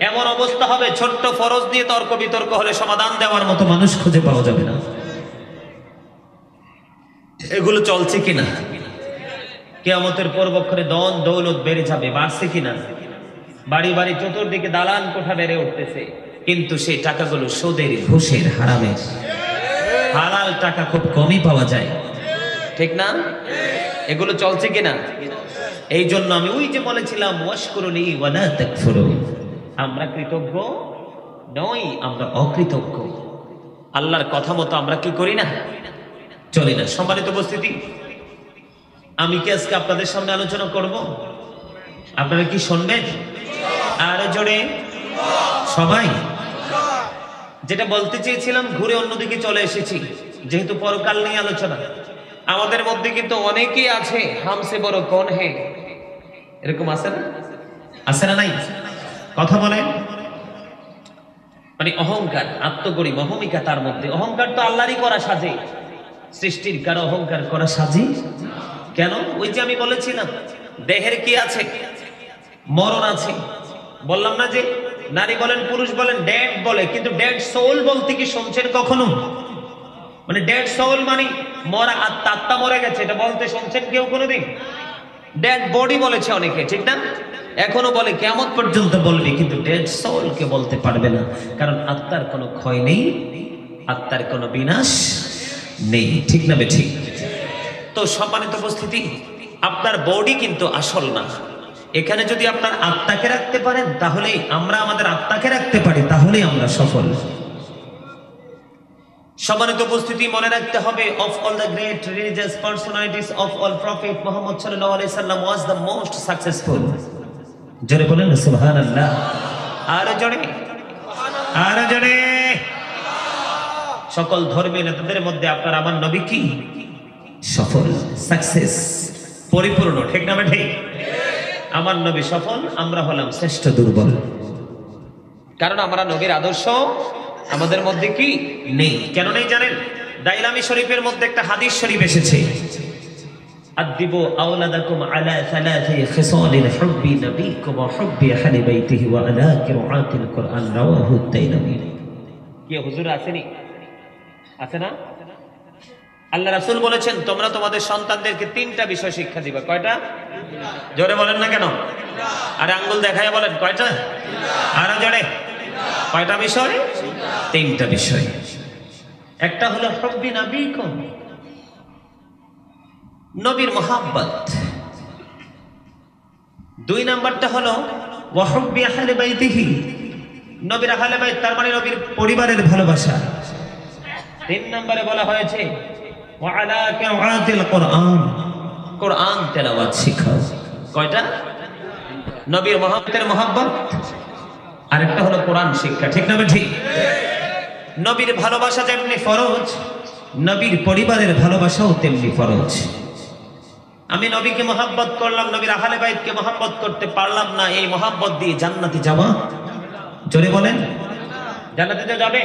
এমন অবস্থা হবে, ছোট্ট ফরজ নিয়ে তর্ক বিতর্ক হলে সমাধান দেওয়ার মতো মানুষ খুঁজে পাওয়া যাবে না। এগুলো চলছে কিনা? কিয়ামতের পূর্বক্ষণে ধন দৌলত বেড়ে যাবে। বাড়ছে কিনা? বাড়ি বাড়ি চতুর্দিকে দালান কোঠা বেড়ে উঠতেছে, কিন্তু সেই টাকাগুলো সুদের, ঘুষের, হারামের। হালাল টাকা খুব কমই পাওয়া যায়, ঠিক না? এগুলো চলছে কিনা? এই জন্য আমি ওই যে বলেছিলাম, ওয়াশকুরুনি ওয়ালা তাকফুরুন। আমরা কৃতজ্ঞ নই, আমরা অকৃতজ্ঞ। আল্লাহর কথা মতো আমরা কি করি না, চলি না। সম্মানিত উপস্থিতি, আমি কি আজকে আপনাদের সামনে আলোচনা করব? আপনারা কি শুনবেন? আর জোরে সবাই। যেটা বলতে চেয়েছিলাম ঘুরে অন্যদিকে চলে এসেছি, যেহেতু পরকাল নিয়ে আলোচনা। আমাদের মধ্যে কিন্তু অনেকেই আছে হামসে বড় কোন হে, এরকম আছে না? আছে না? নাই? কথা বলেন। মানে অহংকার, আত্মগরিমা, অহমিকা তার মধ্যে। অহংকার তো আল্লাহরই করা সাজে, সৃষ্টির কারো অহংকার করা সাজে কেন? ওই যে আমি বলেছিলাম দেহের কি আছে? মরণ আছে। বললাম না যে নারী বলেন পুরুষ বলেন ডেড বলে, কিন্তু ডেড সোল বলতে কি শুনছেন কখনো? মানে ডেড সোল মানে মরা আত্মা মরে গেছে, এটা বলতে শুনছেন কেউ কোনোদিন? ডেড বডি বলেছে অনেকে, ঠিক না? এখনো বলে, কিয়ামত পর্যন্ত বলবে, কিন্তু ডেড সোল কে বলতে পারবে না। কারণ আত্মার কোনো ক্ষয় নেই, আত্মার কোনো বিনাশ নেই, ঠিক না? ঠিক। তো সম্মানিত উপস্থিতি, আপনার বডি কিন্তু আসল না। এখানে যদি আপনার আত্মাকে রাখতে পারেন, তাহলে আমরা আমাদের আত্মাকে রাখতে পারি, তাহলেই আমরা সফল। সম্মানিত উপস্থিতি, মনে রাখতে হবে, of all the great religious personalities of all prophet Muhammad sallallahu alaihi wasallam was the most successful. জোরে বলেন সুবহানাল্লাহ। আর জোরে। সকল ধর্মীয় নেতাদের মধ্যে আপনার আমার নবী কি সফল, সাকসেস, পরিপূর্ণ, ঠিক না? ঠিক। আমার নবী সফল, আমরা হলাম শ্রেষ্ঠ দুর্বল। কারণ আমরা নবীর আদর্শ আমাদের মধ্যে কি নেই। কেন নেই জানেন? দাইলামি শরীফের মধ্যে একটা হাদিস শরীফ এসেছে, আদিবু আওলাদাকুম আলা সালাতি খিসালিল হুব্বি নবীকুম ওয়া হুব্বি আহলি বাইতিহি ওয়া আলা কিরাআতিল কুরআন রাওয়াহু তাইলামি। কি হুজুর আসেনি? আছে না? আল্লাহ রাসূল বলেছেন, তোমরা তোমাদের সন্তানদেরকে তিনটা বিষয় শিক্ষা দিবা। কয়টা? জোরে বলেন না কেন? আরে আঙ্গুল দেখায় বলেন, কয়টা? আরো জোরে। কয়টা বিষয়? তিনটা বিষয়। একটা হলো হুব্বি নবীকুম, নবীর মোহাব্বত। দুই নাম্বারটা হলো ওয়া হুব্বি আহলি বাইতিহি, নবীর আহলে বাইত, তার মানে নবীর পরিবারের ভালোবাসা। তিন নম্বরে বলা হয়েছে ওয়া আলা কিরাআতিল কুরআন, কুরআন তেলাওয়াত শিখাও। কয়টা? নবীর মোহাব্বতের মোহাব্বত, আরেকটা হলো কোরআন শিক্ষা, ঠিক না? ঠিক। নবীর ভালোবাসা যেমনি ফরজ, নবীর পরিবারের ভালোবাসাও তেমনি ফরজ। আমি নবীকে মোহাব্বত করলাম, নবীর আহলে বাইতকে মোহাব্বত করতে পারলাম না, এই মোহাব্বত দিয়ে জান্নাতে যাওয়া? জোরে বলেন, জান্নাতে যাবে?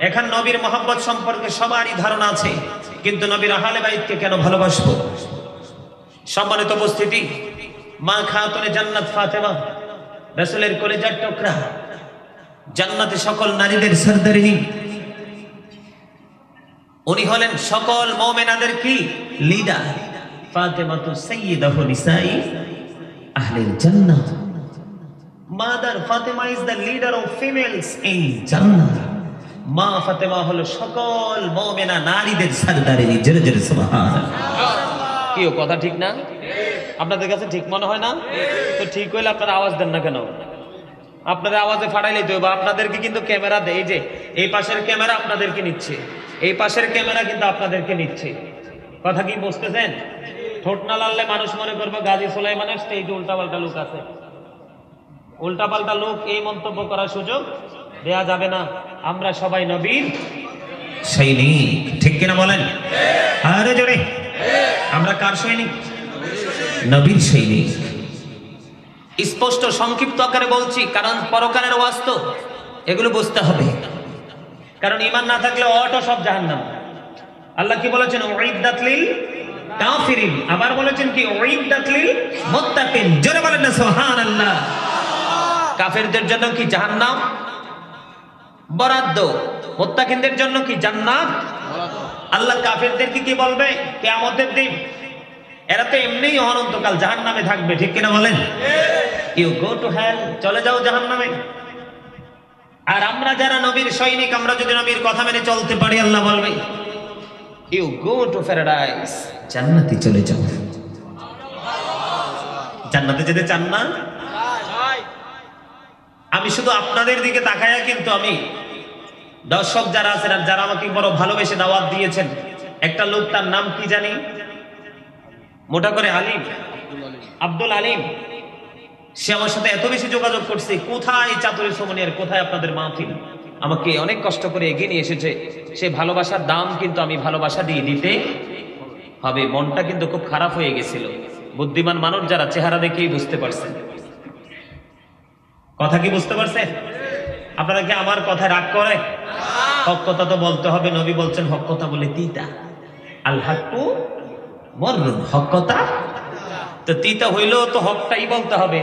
এখন নবীর মোহাব্বত সম্পর্কে সবারই ধারণা আছে, কিন্তু নবীর আহলে বাইতকে কেন ভালোবাসবো? সম্মানিত উপস্থিতি, মা খাতুনে জান্নাত ফাতেমা, রাসূলের কলিজার টুকরা, জান্নাতে সকল নারীদের সরদারিনী, উনি হলেন সকল মুমিনাদের কি leader. Fatematu সাইয়্যিদাতু নিসাই আহলিল Jannah. Mother Fatema is the leader of females in জান্নাহ। মা ফাতেমা হলো সকল মুমিনা নারীদের সরদারিনী। জোরে জোরে সুবহানাল্লাহ। কি কথা ঠিক না? আপনাদের কাছে ঠিক মনে হয় না? তো ঠিক হইলে আপনারা আওয়াজ দেন না কেন? আপনাদের আওয়াজে ফাটাইলেই তো। আপনাদেরকে কিন্তু ক্যামেরা দেয়, যে এই পাশের ক্যামেরা আপনাদেরকে নিচ্ছে, এই পাশের ক্যামেরা কিন্তু আপনাদেরকে নিচ্ছে। কথা কি বুঝতেছেন? ঠোঁট না লাললে মানুষ মনে করবে গাজী সুলাইমানের স্টেজে উল্টাপাল্টা লোক আছে। উল্টাপাল্টা লোক এই মন্তব্য করার সুযোগ দেয়া যাবে না। আমরা সবাই নবীর সৈনিক, ঠিক কিনা বলেন? আরে জোরে, আমরা কার সৈনিক? নবীর সৈনিক। স্পষ্ট সংক্ষিপ্ত আকারে বলছি, কারণ পরকালের ওয়াস্তব এগুলো বুঝতে হবে। কারণ ঈমান না থাকলে অটো সব জাহান্নাম। আল্লাহ কি বলেছেন? উইদ্দাত লিল কাফিরিন। আবার বলেছেন কি? উইদ্দাত লিল মুত্তাকিন। জোরে বলেন না সুবহানাল্লাহ। কাফেরদের জন্য কি জাহান্নাম বরাদ্দ, মুত্তাকিনদের জন্য কি জান্নাত। আল্লাহ কাফেরদেরকে কি বলবে কিয়ামতের দিন? এরা তো এমনিই অনন্তকাল জাহান্নামে থাকবে, ঠিক কিনা বলেন? ইউ গো টু হেল, চলে যাও জাহান্নামে। আর আমরা যারা নবীর সৈনিক, আমরা যদি নবীর কথা মেনে চলতে পারি, আল্লাহ বলবে ইউ গো টু প্যারাডাইস, জান্নাতে চলে যাও। জান্নাতে যেতে চান না? আমি শুধু আপনাদের দিকে তাকায়া, কিন্তু আমি দর্শক যারা আছেন আর যারা আমাকে বড় ভালোবেসে দাওয়াত দিয়েছেন, একটা লোক, তার নাম কি জানি, মোটা করে আলিম, আব্দুল আলিম। সে আমার সাথে এত বেশি যোগাযোগ করছে, কোথায় চাতুরী সমনিয়ার, কোথায় আপনাদের মাহফিল। আমাকে অনেক কষ্ট করে এগিয়ে নিয়ে এসেছে। সে ভালোবাসার দাম কিন্তু আমি ভালোবাসা দিয়ে দিতে হবে। মনটা কিন্তু খুব খারাপ হয়ে গেছিল। বুদ্ধিমান মানুষ যারা চেহারা দেখেই বুঝতে পারছেন। কথা কি বুঝতে পারছেন? আপনারা কি আমার কথায় রাগ করে? হক কথা তো বলতে হবে। নবী বলছেন হক কথা বলে তিতা, আল হাক্কু মররুন। হক কথা তো তিতা হইলেও তো হকটাই বলতে হবে।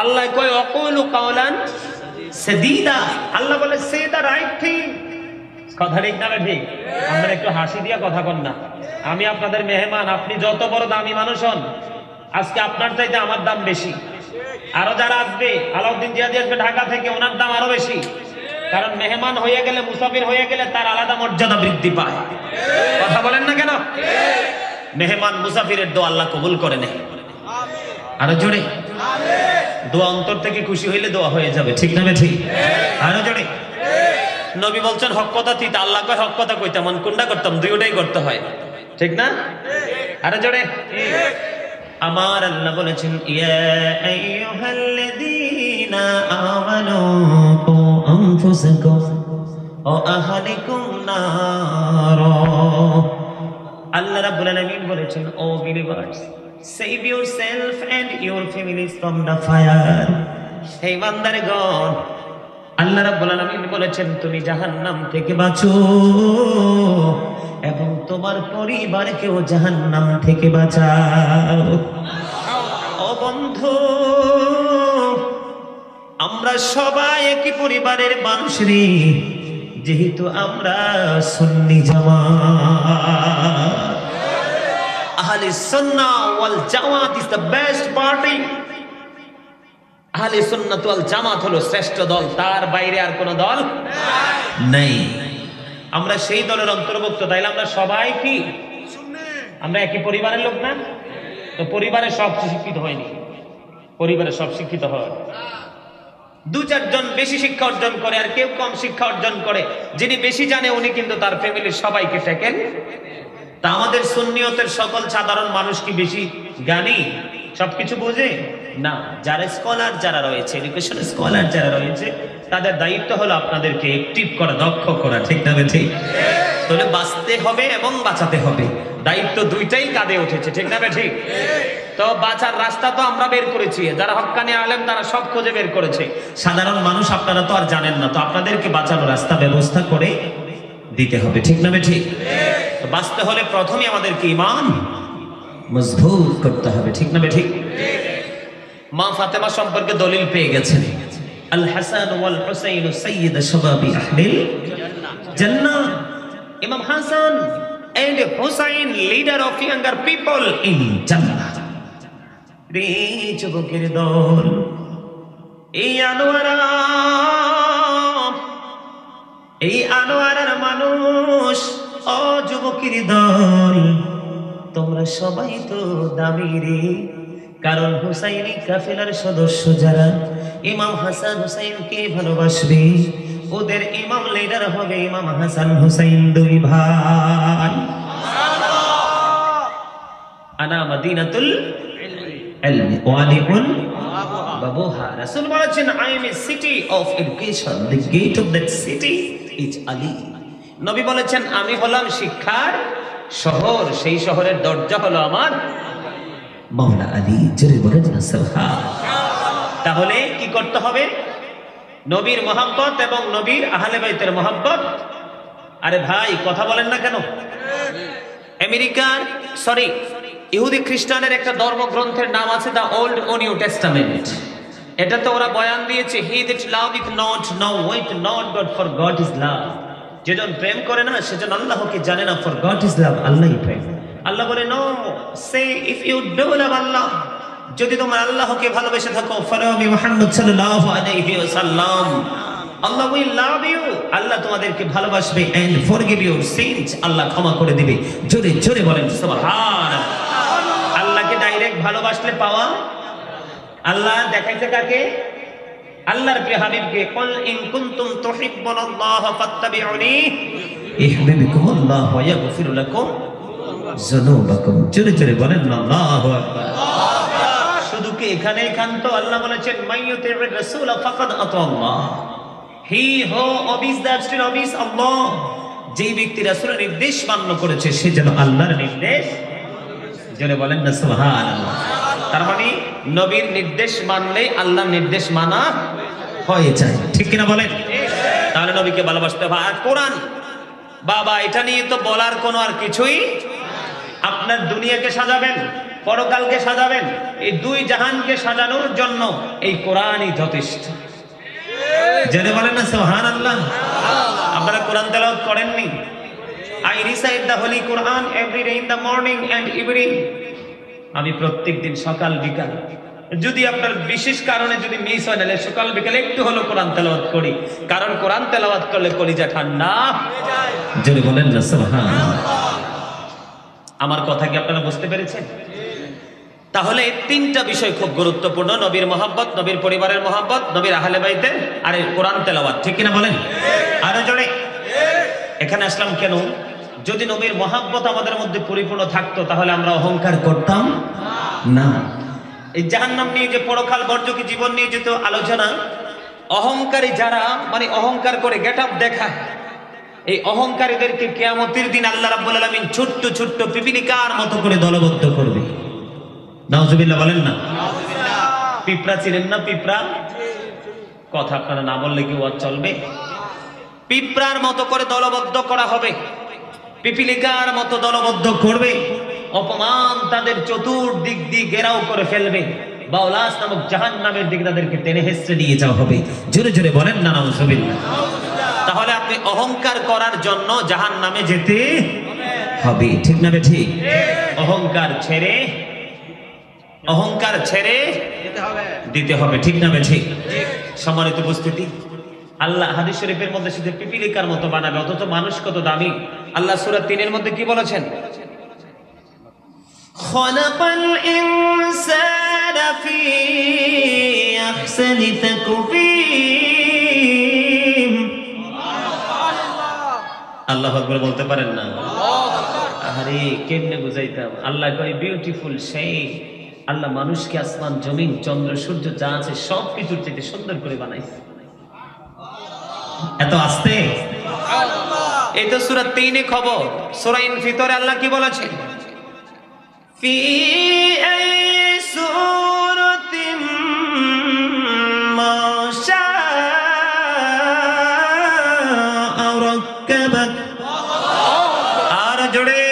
আল্লাহ কয় অকুলু কাওলান সাদীদা। আল্লাহ বলে সে দা রাইট থিং। কথা ঠিক না ঠিক? আপনারা একটু হাসি দিয়া কথা কন না। আমি আপনাদের মেহমান। আপনি যত বড় দামি মানুষ হন, আজকে আপনার চাইতে আমার দাম বেশি। আরো যারা আসবে, আলাউদ্দিন জিয়াদি আসবে ঢাকা থেকে, ওনার দাম আরো বেশি। কারণ মেহমান হয়ে গেলে, মুসাফির হয়ে গেলে তার আলাদা মর্যাদা বৃদ্ধি পায়। কথা বলেন না কেন? মেহমান মুসাফিরের দোয়া আল্লাহ কবুল করে নেয়। আরো জোরে দোয়া, অন্তর থেকে খুশি হইলে দোয়া হয়ে যাবে, ঠিক না ঠিক? আরো জোরে। নবী বলছেন হক কথা তিতা। আল্লাহ কয় হক কথা কইতাম, কোনটা করতাম? দুইটাই করতে হয়, ঠিক না? আরো জোরে। আমার আল্লাহ বলেছেন ইয়া আইয়ুহাল্লাযীনা আমানু কু আনফুসাকুম ওয়া আহলিকুম নার। আল্লাহ রাব্বুল আলামিন বলেছেন, O believers, save yourself and your families from the fire. হে ইমানদারগণ, আল্লাহ রাব্বুল আলামিন বলেছেন তুমি জাহান্নাম থেকে বাঁচো এবং তোমার পরিবারকেও জাহান্নাম থেকে বাঁচাও। ও বন্ধু, আমরা সবাই একই পরিবারের মানুষ রে। যেহেতু আমরা সুন্নি জামাত, আহলে সুন্নাহ ওয়াল জামাত ইজ দ্য বেস্ট পার্টি। আহলে সুন্নাত ওয়াল জামাত হলো শ্রেষ্ঠ দল, তার বাইরে আর কোন দল নাই। আমরা সেই দলের অন্তর্ভুক্ত। তাইলে আমরা সবাই কি আমরা একই পরিবারের লোক না? তো পরিবারে সব শিক্ষিত হয়নি, পরিবারে সব শিক্ষিত হয়। দু চারজন বেশি শিক্ষা অর্জন করে আর কেউ কম শিক্ষা অর্জন করে। যিনি বেশি জানে উনি কিন্তু তার ফ্যামিলির সবাইকে ঠেকেন। তা আমাদের সুন্নিয়তের সকল সাধারণ মানুষ কি বেশি জ্ঞানী, সবকিছু বোঝে না? যারা স্কলার যারা রয়েছে, এডুকেশন স্কলার যারা রয়েছে, তাদের দায়িত্ব হলো আপনাদেরকে অ্যাক্টিভ করা, দক্ষ করা, ঠিক না ঠিক? তাহলে বাঁচতে হবে এবং বাঁচাতে হবে, দায়িত্ব দুইটাই কাঁধে উঠেছে, ঠিক না ঠিক? তো বাঁচার রাস্তা তো আমরা বের করেছি, যারা হক্কানি আলেম তারা সব খুঁজে বের করেছে। সাধারণ মানুষ আপনারা তো আর জানেন না, তো আপনাদেরকে বাঁচানোর রাস্তা ব্যবস্থা করে দিতে হবে, ঠিক না ঠিক? তো বাঁচতে হলে প্রথমে আমাদেরকে ঈমান মজবুত করতে হবে, ঠিক না ঠিক? মা ফাতেমা সম্পর্কে দলিল পেয়ে গেছেন, আল হাসান ওয়াল হুসাইন সাইয়্যিদ শাবাবি আহলিল জান্নাহ। ইমাম Hasan and Hussein, leader of younger people in Jannah. রে যুবকের দল, এই আনোয়ারার মানুষ, ও যুবকের দল, তোমরা সবাই তো দামি রে, কারণ হুসাইনি কাফেলার সদস্য যারা ইমাম হাসান হুসাইনকে ভালোবাসবে, ওদের ইমাম লিডার হবে ইমাম হাসান হুসাইন, দুই ভাই। আনা মদিনাতুল ইলমি ওয়া আলিকুন বাবুহা। রাসূল বলেছেন, I am a city of education, the gate of that city is Ali. নবী বলেছেন, আমি হলাম শিক্ষার শহর, সেই শহরের দরজা হলো আমার মাওলা আলী। জোরে বলেন না সুবহানাল্লাহ। তাহলে কি করতে হবে? নবীর মহব্বত এবং নবীর আহলে বাইতের মহব্বত। আরে ভাই কথা বলেন না কেন? আমেরিকার ইহুদি খ্রিস্টানের একটা ধর্মগ্রন্থের নাম আছে দ্য ওল্ড ও নিউ টেস্টামেন্ট। এটাতে ওরা বয়ান দিয়েছে, হি দ্যাট লাভeth not knoweth not God, for God is love। যেজন প্রেম করে না সেজন আল্লাহকে জানে না, for God is love, আল্লাহই প্রেম। আল্লাহ বলে, no say if you do love Allah, যদি তোমরা আল্লাহকে ভালোবেসে থাকো, ফলো মি মুহাম্মদ সাল্লাল্লাহু আলাইহি ওয়াসাল্লাম, আল্লাহ উইল লাভ ইউ, আল্লাহ তোমাদেরকে ভালোবাসবে, এন্ড ফরগিভ ইউর সিনস, আল্লাহ ক্ষমা করে দিবে। জোরে জোরে বলেন সুবহানাল্লাহ। আল্লাহকে ডাইরেক্ট ভালোবাসলে পাওয়া, আল্লাহ দেখাইতে কাকে? আল্লাহর প্রিয় হাবিবকে। কুল ইন কুনতুম তুহিব্বুনাল্লাহ ফাত্তাবিউনি ইউহিব্বুকুমুল্লাহ ওয়া ইয়াগফির লাকুম যুনুবাকুম। জোরে জোরে বলেন আল্লাহু আকবার। শুধু কি এখানেই কান্ত? আল্লাহ বলেছেন, মাইয়ুতির রাসূল ফাকাদ আতাল্লাহ, হি হু ওবিস দ্যাট স্টিল ওবিস আল্লাহ। যেই ব্যক্তি রাসূলের নির্দেশ মান্য করেছে সে যেন আল্লাহর নির্দেশ, জোরে বলেন না সুবহানাল্লাহ। তার মানে নবীর নির্দেশ মানলে আল্লাহর নির্দেশ মানা হয়ে যায়, ঠিক কিনা বলেন? তাহলে নবীকে ভালোবাসতে হবে। আর কোরআন বাবা, এটা নিয়ে তো বলার কোনো আর কিছুই। আপনার দুনিয়াকে সাজাবেন, পরকালকে সাজাবেন, এই দুই জাহানকে সাজানোর জন্য এই কোরআনই যথেষ্ট। জেনে বলেন না সুবহানাল্লাহ। আপনারা কোরআন তেলাওয়াত করেননি? I recite the Holy Quran every day in the morning and evening. আমি প্রত্যেকদিন সকাল বিকাল, যদি আপনার বিশেষ কারণে যদি মিস হয়, নাহলে সকাল বিকালে একটু হলো কোরআন তেলাওয়াত করি, কারণ কোরআন তেলাওয়াত করলে কলিজা ঠান্ডা। জোরে বলেন না সুবহানাল্লাহ। আমার কথা কি আপনারা বুঝতে পেরেছেন? তাহলে তিনটা বিষয় খুব গুরুত্বপূর্ণ, নবীর মহব্বত, নবীর পরিবারের মহব্বত, নবীর আহলে বাইতের, আর কোরআন তেলাওয়াত, ঠিক কিনা বলেন? আরো জোরে। এখানে আসলাম কেন? যদি নবীর মহব্বত আমাদের মধ্যে পরিপূর্ণ থাকতো তাহলে আমরা অহংকার করতাম না। এই জাহান্নাম নিয়ে যে পরকাল বর্জকি জীবন নিয়ে যেত আলোচনা, অহংকারী যারা মানে অহংকার করে গেট আপ দেখায়, এই অহংকারীদেরকে কিয়ামতের দিন আল্লাহ রাব্বুল আলামিন ছোট্ট ছোট্ট পিপিলিকার মতো করে দলবদ্ধ করবে। নাউজুবিল্লাহ বলেন না। পিঁপড়া চিনেন না? পিঁপড়া কথা আপনারা না বললে কি ওয়াজ চলবে? পিঁপড়ার মতো করে দলবদ্ধ করা হবে, পিপিলিকার মতো দলবদ্ধ করবে, অপমান তাদের চতুর্দিক দিয়ে ঘেরাও করে ফেলবে, বাউলাস নামক জাহান্নামের দিকে তাদেরকে টেনে হেঁচড়ে নিয়ে যাওয়া হবে। জোরে জোরে বলেন না নাউজুবিল্লাহ। তাহলে আপনি অহংকার করার জন্য জাহান্নামে যেতে হবে, ঠিক না ঠিক? অহংকার ছেড়ে দিতে হবে, ঠিক না ঠিক? সম্মানিত উপস্থিতি, আল্লাহ হাদিস শরীফের মধ্যে শুধু পিপিলিকার মতো বানাবে, অথচ মানুষ কত দামি। আল্লাহ সূরা ৩ এর মধ্যে কি বলেছেন? খালাকাল ইনসানা ফি আহসানি তাকওয়িম। আল্লাহু আকবার বলতে পারেন না? আরে কেমনে বুঝাইতাম? আল্লাহ কয় বিউটিফুল সেই। আল্লাহ মানুষকে আসমান জমিন চন্দ্র সূর্য যা আছে সবকিছুর চাইতে সুন্দর করে বানাইছে। এত আস্তে? এই তো সূরা ৩ এ খবর। সূরা ইনফিতরে আল্লাহ কি বলেছেন? ফি সূরাতিন মা শাআ রাক্কাবাক। আর জোরে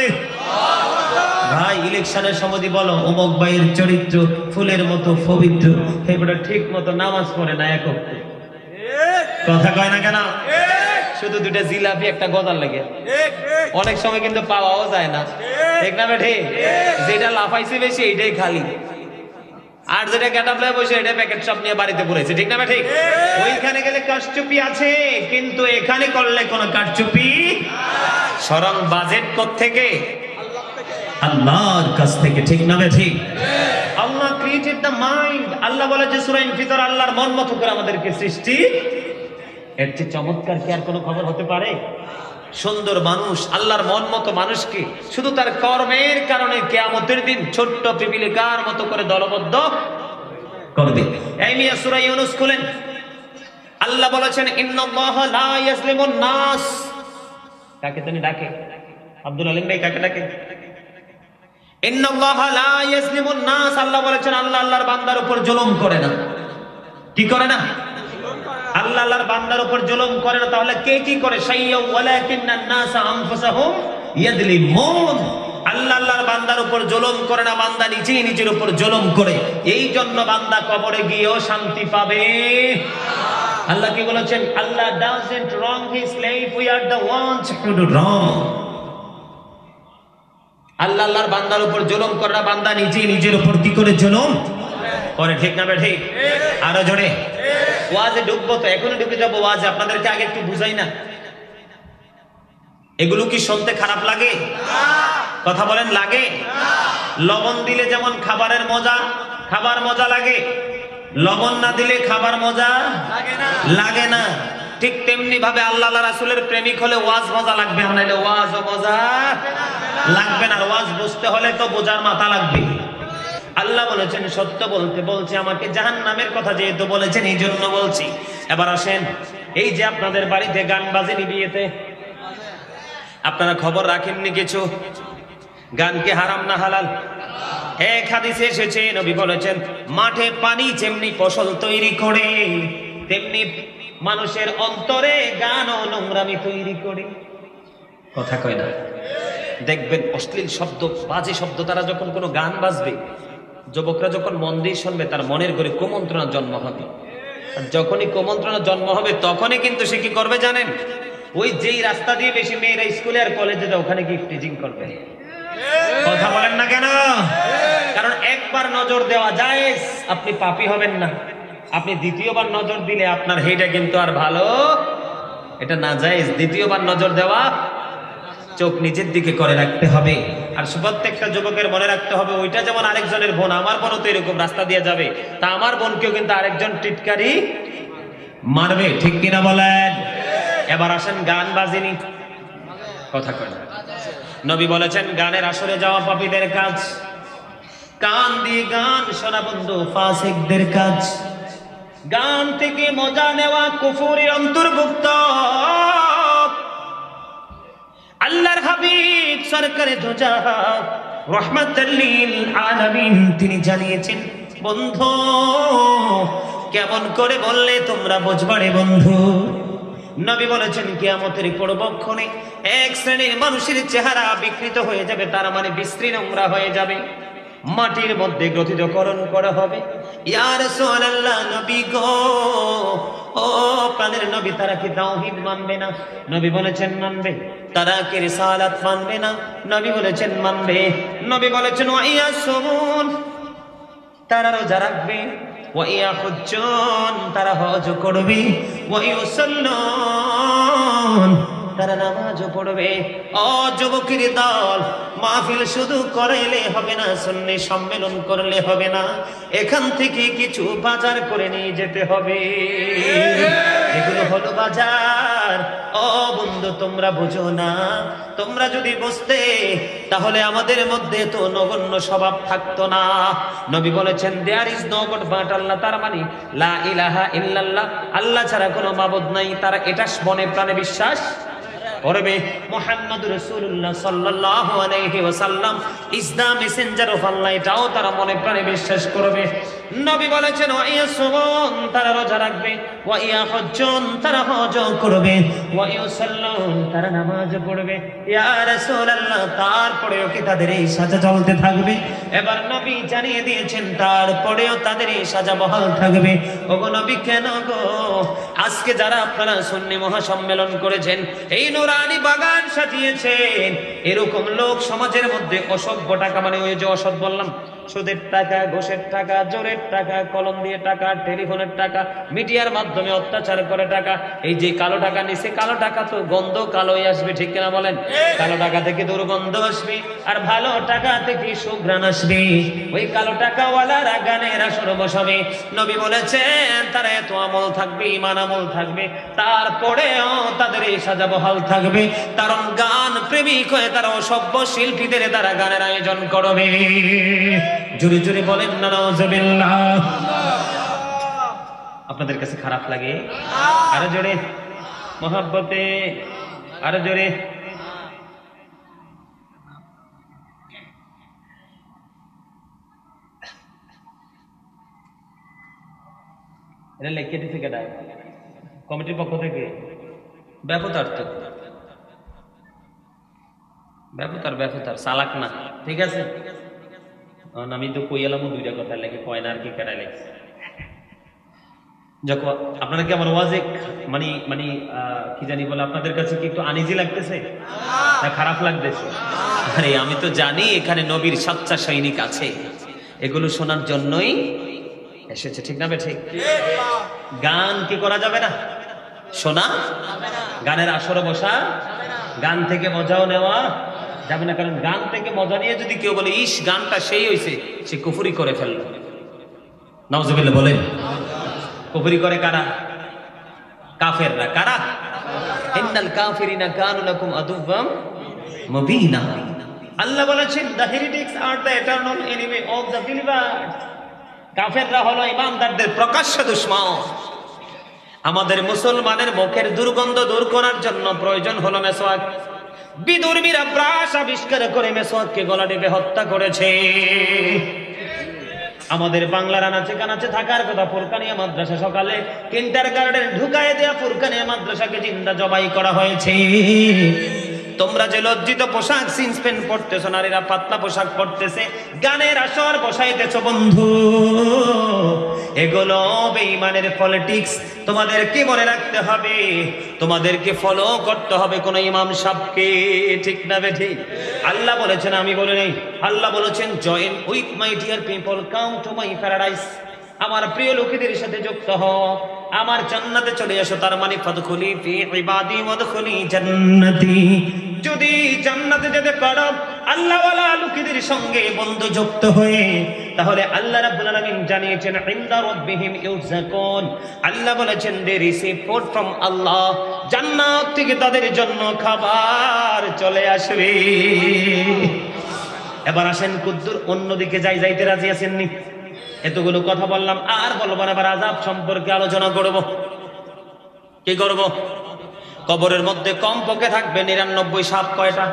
ভাই, ইলেকশনের সময় বলো অমুক ভাইয়ের চরিত্র ফুলের মতো পবিত্র, এবারে ঠিক মতো নামাজ পড়ে না, একক কথা কয় না কেন? শুধু দুটা জিলাপি একটা গজার লাগে, অনেক সময় কিন্তু পাওয়াও যায় না, ঠিক না বেঠে? যেটা লাফাইছে বেশি এইটাই খালি, আর যেটা গেটাপলায় বসে এটা প্যাকেট সব নিয়ে বাড়িতে পড়েছে, ঠিক না ঠিক? ওইখানে গেলে কারচুপি আছে, কিন্তু এখানে করলে কোনো কারচুপি স্বরং বাজেট কোত্থেকে? আল্লাহর কাছ থেকে, ঠিক না ঠিক? আল্লাহ ক্রিয়েটেড দ্য মাইন্ড। আল্লাহ বলে যে সূরা ইনফিতর, আল্লাহর মন মতো করে আমাদেরকে সৃষ্টি। এর চেয়ে চমৎকার কি আর কোনো খবর হতে পারে? সুন্দর মানুষ, আল্লাহর মন মতো মানুষকে শুধু তার কর্মের কারণে কিয়ামতের দিন ছোট্ট পিপিলিকার মতো করে দলবদ্ধ করবে। এই মিয়া সূরা ইউনূস খুলেন, আল্লাহ বলেছেন ইন্নাল্লাহা লা ইয়াজলিমুন নাস। কাকে তিনি ডাকে? আব্দুল আলিম ভাই কাকে ডাকে? ইন্নাল্লাহা লা ইয়াজলিমুন নাস। আল্লাহ বলেছেন আল্লাহ আল্লাহর বান্দার উপর জুলুম করে না। কি করে না? আল্লাহ আল্লাহর বান্দার উপর জুলুম করে না। তাহলে কে কি করে? শাইয়্যা ওয়ালাকিন্নান নাস আনফুসাহুম ইয়াজলিমুন। আল্লাহ আল্লাহর বান্দার উপর জুলুম করে না, বান্দা নিজেই নিজের উপর জুলুম করে। এই জন্য বান্দা কবরে গিয়েও শান্তি পাবে। আল্লাহ কি বলেছেন? আল্লাহ doesn't wrong his slave, we are the ones who do wrong। আল্লাহ আল্লাহর বান্দার উপর জুলুম করে না, বান্দা নিজেই নিজের উপর কি করে জুলুম করে, ঠিক না বেঠিক? আরো জোরে। ওয়াজে ঢুকবো তো, এখনই ঢুকে যাবো ওয়াজে। আপনাদেরকে আগে একটু বুঝাই না, এগুলো কি শুনতে খারাপ লাগে? কথা বলেন, লাগে? লবণ দিলে যেমন খাবারের মজা, খাবার মজা লাগে, লবণ না দিলে খাবার মজা লাগে না। ঠিক তেমনি ভাবে আল্লাহ আল্লাহ রাসূলের প্রেমিক হলে ওয়াজ মজা লাগবে, নাইলে ওয়াজ ও মজা লাগবে না। ওয়াজ বুঝতে হলে তো বোঝার মাথা লাগবে। আল্লাহ বলেছেন সত্য বলতে বলছে, আমাকে জাহান্নামের কথা যেহেতু বলেছেন এই জন্য বলছি। এবার আসেন, এই যে আপনাদের বাড়িতে গান বাজে বিয়েতে, আপনারা খবর রাখেননি কিছু? গান কি হারাম না হালাল? এক হাদিসে এসেছে, নবী বলেছেন মাঠে পানি যেমনি ফসল তৈরি করে, তেমনি মানুষের অন্তরে গান ও নোংরামি তৈরি করে। কথা কয় না? দেখবেন অশ্লীল শব্দ, বাজে শব্দ, তারা যখন কোনো গান বাজবে, যুবকরা যখন মন দিয়ে শুনবে, তার মনের ঘরে কুমন্ত্রণার জন্ম হবে। আর যখনই কুমন্ত্রণার জন্ম হবে, তখনই কিন্তু সে কি করবে জানেন? ওই যেই রাস্তা দিয়ে বেশি মেয়েরা স্কুলে আর কলেজে যায়, ওখানে কি টিচিং করবে। কথা বলেন না কেন? কারণ একবার নজর দেওয়া যায়, আপনি পাপী হবেন না। আপনি দ্বিতীয়বার নজর দিলে আপনার হেটা কিন্তু আর ভালো, এটা না যায়। দ্বিতীয়বার নজর দেওয়া, চোখ নিচের দিকে করে রাখতে হবে। আর প্রত্যেকটা যুবকের মনে রাখতে হবে, ওইটা যেমন আরেকজনের বোন, আমার বোনও তো এরকম রাস্তা দিয়ে যাবে, তা আমার বোনকেও কিন্তু আরেকজন টিটকারি মারবে, ঠিক কিনা বলেন? এবার আসেন গান বাজিনি, কথা কয় না। নবী বলেছেন গানের আসরে যাওয়া পাপীদের কাজ, কান দিয়ে গান শোনা বন্ধু ফাসিকদের কাজ। গান থেকে মজা নেওয়া কুফুরের অন্তর্ভুক্ত। আল্লাহর হাবিব সরকারে দোজা রাহমাতাল লিল আলামিন তিনি জানিয়েছেন, বন্ধু কেমন করে বললে তোমরা বুঝবারে বন্ধু। নবী বলেছেন কিয়ামতের পূর্বক্ষণে এক শ্রেণীর মানুষের চেহারা বিকৃত হয়ে যাবে, তার মানে বিশ্রী নোংরা হয়ে যাবে, মাটির মধ্যে গ্রথিতকরণ করা হবে। ইয়া রাসূলুল্লাহ, নবী গো, ও প্রাণের নবী, তারা কি তাওহীদ মানবে না? নবী বলেছেন মানবে। তারা কি রিসালাত মানবে না? নবী বলেছেন মানবে। নবী বলেছেন ওয়া ইয়াসুমুন, তারা রোজা রাখবে, ওয়া ইয়াহুজ্জুন, তারা হজ করবে, ওয়া ইউসাল্লুন, তারা নামাজও পড়বে। ও যুবকের দল, মাহফিল শুধু করাইলে হবে না, সুন্নি সম্মেলন করলে হবে না, এখান থেকে কিছু বাজার করে নিয়ে যেতে হবে। এগুলো হলো বাজার। ও বন্ধু, তোমরা বুঝো না। তোমরা যদি বুঝতে, তাহলে আমাদের মধ্যে তো নগণ্য স্বভাব থাকতো না। নবী বলেছেন there is no god but Allah, তার মানে লা ইলাহা ইল্লাল্লাহ, আল্লাহ ছাড়া কোনো মাবুদ নাই। তারা এটা মনে প্রাণে বিশ্বাস করবে। মুহাম্মদুর রাসূলুল্লাহ সাল্লাল্লাহু আলাইহি ওয়াসাল্লাম ইজ দা মেসেঞ্জার অফ আল্লাহ, এটাও তারা মনে প্রাণে বিশ্বাস করবে। নবী বলেছেন ওয়া ইয়াসুমুন, তারা রোজা রাখবে, ওয়া ইয়াহুজ্জুন, তারা হজ করবে, ওয়া ইউসাল্লুন, তারা নামাজ পড়বে। ইয়া রাসূলুল্লাহ, তারপরেও কি তাদের এই সাজা চলতে থাকবে? এবার নবী জানিয়ে দিয়েছেন তারপরেও তাদের এই সাজা বহাল থাকবে। ওগো নবী, কেন গো? আজকে যারা আপনারা সুন্নি মহাসম্মেলন করেছেন, এই নুরানি বাগান সাজিয়েছেন, এরকম লোক সমাজের মধ্যে অসভ্য টাকা, মানে ওই যে অসৎ বললাম, সুদের টাকা, ঘোষের টাকা, জোরের টাকা, কলম দিয়ে টাকা, টেলিফোনের টাকা, মিডিয়ার মাধ্যমে অত্যাচার করে টাকা, এই যে কালো টাকা নিছে, কালো টাকা তো গন্ধ কালোই আসবে, ঠিক কিনা বলেন? কালো টাকা থেকে দুর্গন্ধ আসবে, আর ভালো টাকা থেকে সুঘ্রাণ আসবে। ওই কালো টাকাওয়ালারা গানের আসর বসাবে। নবী বলেছেন তারা এত আমল থাকবে, ইমান আমল থাকবে, তারপরেও তাদের এই সাজা বহাল থাকবে। কারণ গান প্রেমিক হয়ে তারা অসভ্য শিল্পীদের দ্বারা গানের আয়োজন করবে। জোরে জোরে বলেন না নাউজুবিল্লাহ। আপনাদের কাছে খারাপ লাগে? আরো জোরে, মহব্বতে, আরো জোরে। এটা লেখকে দিছে কেডা? কমিটির পক্ষ থেকে? ব্যাপতার তো, ব্যাপতার চালাক না, ঠিক আছে। আমি তো কই এলাম দুইটা কথা লেগে, কয় না আর কি কেডা লেখছে। যখন আপনারা কি আমার ওয়াজে মানে কি জানি বলে, আপনাদের কাছে কি একটু আনিজি লাগতেছে না খারাপ লাগতেছে? আরে আমি তো জানি এখানে নবীর সাচ্চা সৈনিক আছে, এগুলো শোনার জন্যই এসেছে, ঠিক না ঠিক? গান কি করা যাবে না? শোনা গানের আসরে বসা, গান থেকে মজাও নেওয়া যাবে না। কারণ গান থেকে মজা নিয়ে যদি কেউ বলে ইস গানটা সেই হইছে, সে কুফরি করে ফেলল। নাউজুবিল্লাহ বলেন। কুফরি করে কারা? কাফেররা। কারা? ইন্নাল কাফিরিনা কানু লাকুম আদুওয়াম মুবিনা। আল্লাহ বলেছেন the heretics are the eternal enemy of the believers. কাফেররা হলো ইমানদারদের প্রকাশ্য দুশমন। আমাদের মুসলমানের মুখের দুর্গন্ধ দূর করার জন্য প্রয়োজন হলো মেসওয়াক। বিদুর্মীরা ব্রাশ আবিষ্কার করে মেসওয়াককে গলা টিপে হত্যা করেছে। আমাদের বাংলার আনাচে কানাচে থাকার কথা ফুরকানিয়া মাদ্রাসা সকালে কিন্ডারগার্টেন ঢুকায় দেয়া ফুরকানিয়া মাদ্রাসাকে জিন্দা জবাই করা হয়েছে। তোমরা যে লজ্জিত পোশাক জিন্স প্যান্ট পরতেছো, নারীরা পাতলা পোশাক পরতেছে, গানের আসর বসাইতেছো বন্ধু, এগুলো বেঈমানের পলিটিক্স। তোমাদেরকে মনে রাখতে হবে, তোমাদেরকে ফলো করতে হবে কোন ইমাম সাহেবকে, ঠিক না বেঠিক? আল্লাহ বলেছেন, আমি বলি নাই, আল্লাহ বলেছেন join with my dear people, come to my paradise. আমার প্রিয় লোকেদের সাথে যুক্ত হও, আমার জান্নাতে চলে আসো। তার মানে ফাদখুলি ফি ইবাদি ওয়াদখুলি জান্নাতি। যদি জান্নাতে যেতে পারো আল্লাহওয়ালা লোকেদের সঙ্গে বন্ধু যুক্ত হয়ে, তাহলে আল্লাহ রাব্বুল আলামিন জানিয়েছেন ইনদা রাব্বিহিম ইউরযাকুন। আল্লাহ বলেছেন দে রিসিভ ফুড ফ্রম আল্লাহ, জান্নাত থেকে তাদের জন্য খাবার চলে আসবে। এবার আসেন কুদ্দুর অন্যদিকে যাইতে রাজি আছেননি? এতগুলো কথা বললাম, আর বলবো না। এবার আযাব সম্পর্কে আলোচনা করব। কি করব? কবরের মধ্যে কমপক্ষে থাকবে 99 সাপ। কয়টা?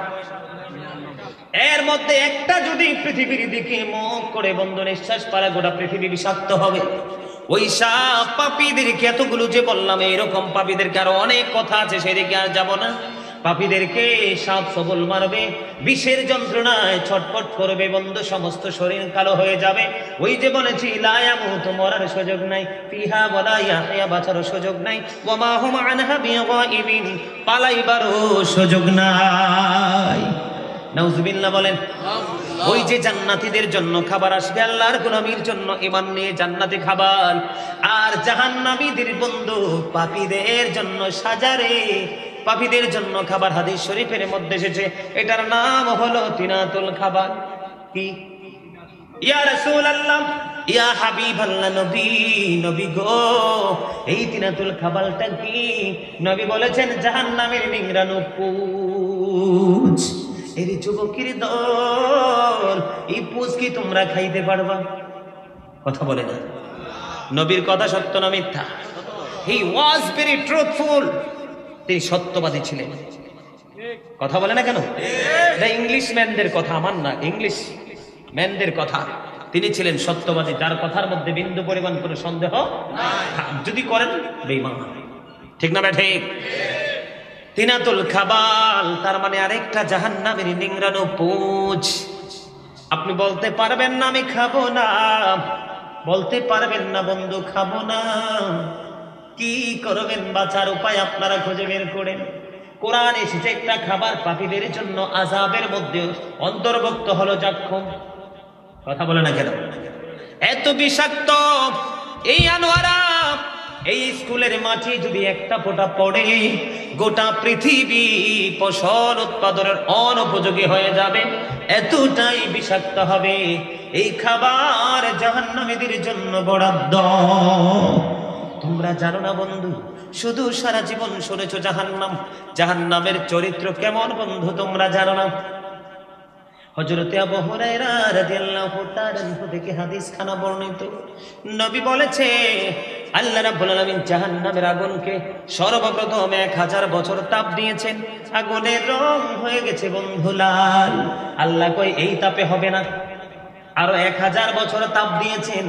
এর মধ্যে একটা যদি পৃথিবীর দিকে মুখ করে বন্ধ নিঃশ্বাস পারে, গোটা পৃথিবী বিষাক্ত হবে। ওই সাপ পাপীদেরকে, এতগুলো যে বললাম, এইরকম পাপীদেরকে আরো অনেক কথা আছে, সেদিকে আর যাব না। পাপীদেরকে সাপ সবল মারবে, বিষের যন্ত্রণায় ছটফট করবে বন্ধু, সমস্ত শরীর কালো হয়ে যাবে। ওই যে বলেছি লা ইয়ামুতু, মরার সুযোগ নাই, ফিহা ওয়ালা ইয়াহইয়া, বাঁচার সুযোগ নাই, ওয়া মা হুম আনহা বিগাইবিন, পালাইবারও সুযোগ নাই। নাউজুবিল্লাহ বলেন। ওই যে জান্নাতীদের জন্য খাবার আসবে, আল্লাহর গোলামীর জন্য ঈমান নিয়ে জান্নাতে খাবার। আর জাহান্নামীদের বন্ধু পাপীদের জন্য সাজারে, পাপীদের জন্য খাবার। হাদিস শরীফের মধ্যে এসেছে, এটার নাম হলো তিনাতুল খাবার। কি? ইয়া রাসূলুল্লাহ, ইয়া হাবিবাল্লাহ, নবী গো, এই তিনাতুল খাবারটা কি? নবী বলেছেন জাহান্নামের নিংড়ানো পুঁজ। এর যুবকের দল, এই পুঁজ কি তোমরা খাইতে পারবা? কথা বলে না। নবীর কথা সত্য না মিথ্যা? হি ওয়াজ ভেরি ট্রুথফুল। তিনি সত্যবাদী ছিলেন। কথা বলে না কেন? এটা ইংলিশ ম্যানদের কথা, আমার না, ইংলিশ ম্যানদের কথা। তিনি ছিলেন সত্যবাদী, যার কথার মধ্যে বিন্দু পরিমাণ কোনো সন্দেহ যদি করেন বেঈমান। ঠিক না ঠিক? তিনাতুল খাবাল, তার মানে আরেকটা জাহান্নামের নিংড়ানো পুঁজ। আপনি বলতে পারবেন না আমি খাবো না, বলতে পারবেন না বন্ধু খাবো না, কি করবেন? বাঁচার উপায় আপনারা খুঁজে বের করেন। কোরআন এসেছে একটা খাবার পাপীদের জন্য আযাবের মধ্যে অন্তর্ভুক্ত হলো যাক্ষুম। কথা বলে না কেন? এত বিষাক্ত এই আনোয়ারা, এই স্কুলের মাটি যদি একটা ফোঁটা পড়ে গোটা পৃথিবী ফসল উৎপাদনের অনুপযোগী হয়ে যাবে, এতটাই বিষাক্ত হবে এই খাবার জাহান্নামীদের জন্য বরাদ্দ। তোমরা জানো না বন্ধু, শুধু সারা জীবন শুনেছো জাহান্নাম, জাহান্নামের চরিত্র কেমন বন্ধু তোমরা জানো না। হযরতে আবু হুরায়রা রাদিয়াল্লাহু তাআলা থেকে হাদিস খানা বর্ণিত, নবী বলেছে আল্লাহ রাব্বুল আলামিন জাহান্নামের আগুনকে সর্বপ্রথম 1000 বছর তাপ দিয়েছেন, আগুনের রং হয়ে গেছে বন্ধু লাল। আল্লাহ কই এই তাপে হবে না, আরো 1000 বছর তাপ দিয়েছেন,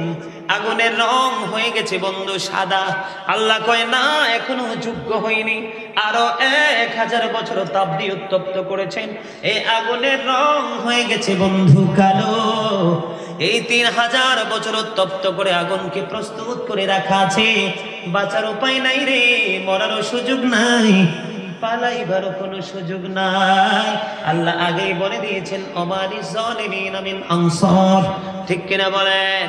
আগুনের রং হয়ে গেছে বন্ধু সাদা। আল্লাহ কয় না এখনো যোগ্য হয়নি, আরো 1000 বছর তাপ দিয়ে উত্তপ্ত করেছেন, এই আগুনের রং হয়ে গেছে বন্ধু কালো। এই 3000 বছর উত্তপ্ত করে আগুনকে প্রস্তুত করে রাখা আছে, বাঁচার উপায় নাই রে, মরারও সুযোগ নাই, পালাইবারও কোনো সুযোগ নাই। আল্লাহ আগেই বলে দিয়েছেন অমারি যালিমিনা মিন আনসার। ঠিক কিনা বলেন?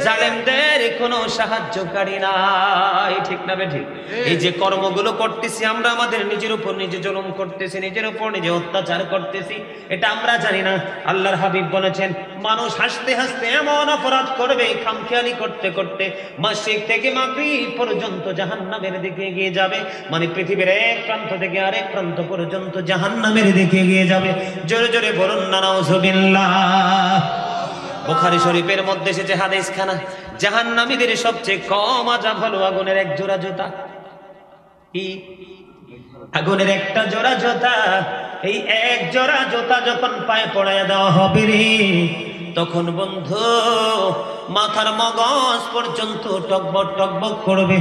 জালেমদের কোনো সাহায্যকারী নাই। ঠিক না বেঠিক? এই যে কর্মগুলো করতেছি আমরা, আমাদের নিজের উপর নিজে জুলুম করতেছি, নিজের উপর নিজে অত্যাচার করতেছি, এটা আমরা জানি না। আল্লাহর হাবিব বলেছেন মানুষ হাসতে হাসতে এমন অপরাধ করবে, খামখেয়ালি করতে করতে মাশরিক থেকে মাগরিব পর্যন্ত জাহান্নামের দিকে এগিয়ে যাবে। মানে পৃথিবীর এক প্রান্ত থেকে আরেক প্রান্ত পর্যন্ত জাহান্নামের দিকে এগিয়ে যাবে। জোরে জোরে বলুন না নাউযুবিল্লাহ। বুখারী শরীফের মধ্যে এসেছে হাদিস খানা, জাহান্নামীদের সবচেয়ে কম আযাব হলো আগুনের এক জোড়া জুতা। কি? আগুনের একটা জোড়া জুতা। এই এক জোড়া জুতা যখন পায়ে পড়াইয়া দেওয়া হবে রে, তখন বন্ধু মাথার মগজ পর্যন্ত টকবক টকবক করবে,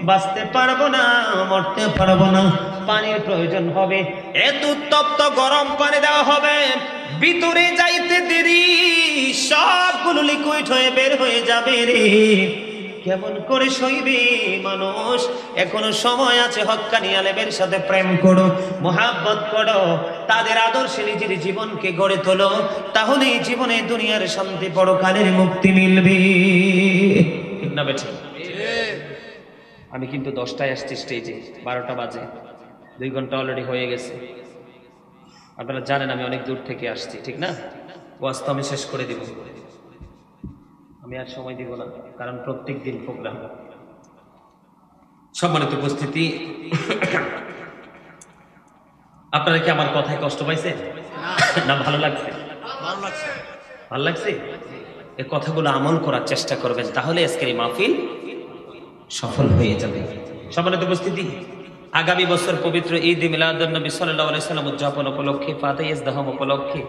বাঁচতে পারবো না, মরতে পারবো না, পানির প্রয়োজন হবে। এত উত্তপ্ত গরম পানি দেওয়া হবে, ভিতরে যাইতে দেরি সবগুলো লিকুইড হয়ে বের হয়ে যাবে রে। কেমন করে সইবে মানুষ? এখনো সময় আছে, হক্কানি আলেমের সাথে প্রেম করো, মোহাব্বত করো, তাদের আদর্শে নিজের জীবনকে গড়ে তোলো, তাহলে জীবনে দুনিয়ার শান্তি, পরকালের মুক্তি মিলবে। ঠিক না বেঠিক? আমি কিন্তু 10টায় আসছি স্টেজে, 12টা বাজে, 2 ঘন্টা অলরেডি হয়ে গেছে। আপনারা জানেন আমি অনেক দূর থেকে আসছি, ঠিক না? ওয়াজ তো আমি শেষ করে দিব, আমি আর সময় দিব না, কারণ প্রত্যেক দিন প্রোগ্রাম। সম্মানিত উপস্থিতি, আপনারা কি আমার কথায় কষ্ট পাইছে না ভালো লাগছে? ভালো লাগছে। এই কথাগুলো আমল করার চেষ্টা করবেন, তাহলে আজকের এই মাহফিল সফল হয়ে যাবে। সম্মানিত উপস্থিতি, আগামী বছর পবিত্র ঈদ মিলাদুন নবী সাল্লাল্লাহু আলাইহি ওয়াসাল্লাম উদযাপন উপলক্ষে, ফাতিহা ইজতিহাম উপলক্ষে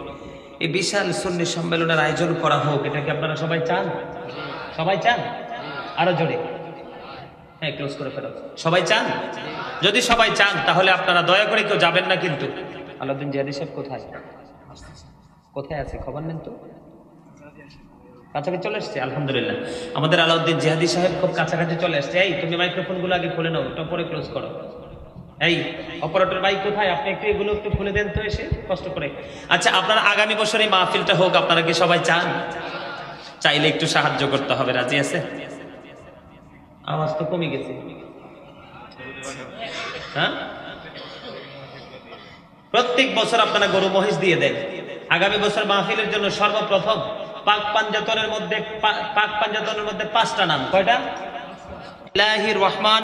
এই বিশাল সুন্নি সম্মেলনের আয়োজন করা হোক। এটা কি আপনারা সবাই চান? সবাই চান? আরো জোরে, হ্যাঁ ক্লোজ করে ফেলো। সবাই চান? যদি সবাই চান তাহলে আপনারা দয়া করে কেউ যাবেন না কিন্তু। আলাউদ্দিন জিহাদি সাহেব কোথায়? কোথায় আছে খবর নেন তো? কাছাকাছি চলে এসছে, আলহামদুলিল্লাহ। আমাদের আলাউদ্দিন জিহাদি সাহেব খুব কাছাকাছি চলে এসছে। এই তুমি মাইক্রোফোন গুলো আগে খুলে নাও, ওটা পরে ক্লোজ করো। এই অপারেটর ভাই কোথায়? আপনি একটু এগুলো একটু খুলে দেন তো এসে কষ্ট করে। আচ্ছা, আপনারা আগামী বছর এই মাহফিলটা হোক, আপনারা কি সবাই চান? চাইলে একটু সাহায্য করতে হবে, রাজি আছে? আওয়াজ তো কমে গেছে, হ্যাঁ? প্রত্যেক বছর আপনারা গরু মহিষ দিয়ে দেন। আগামী বছর মাহফিলের জন্য সর্বপ্রথম পাক পাঞ্জাতনের মধ্যে 5টা নাম। কয়টা? ইলাহির রহমান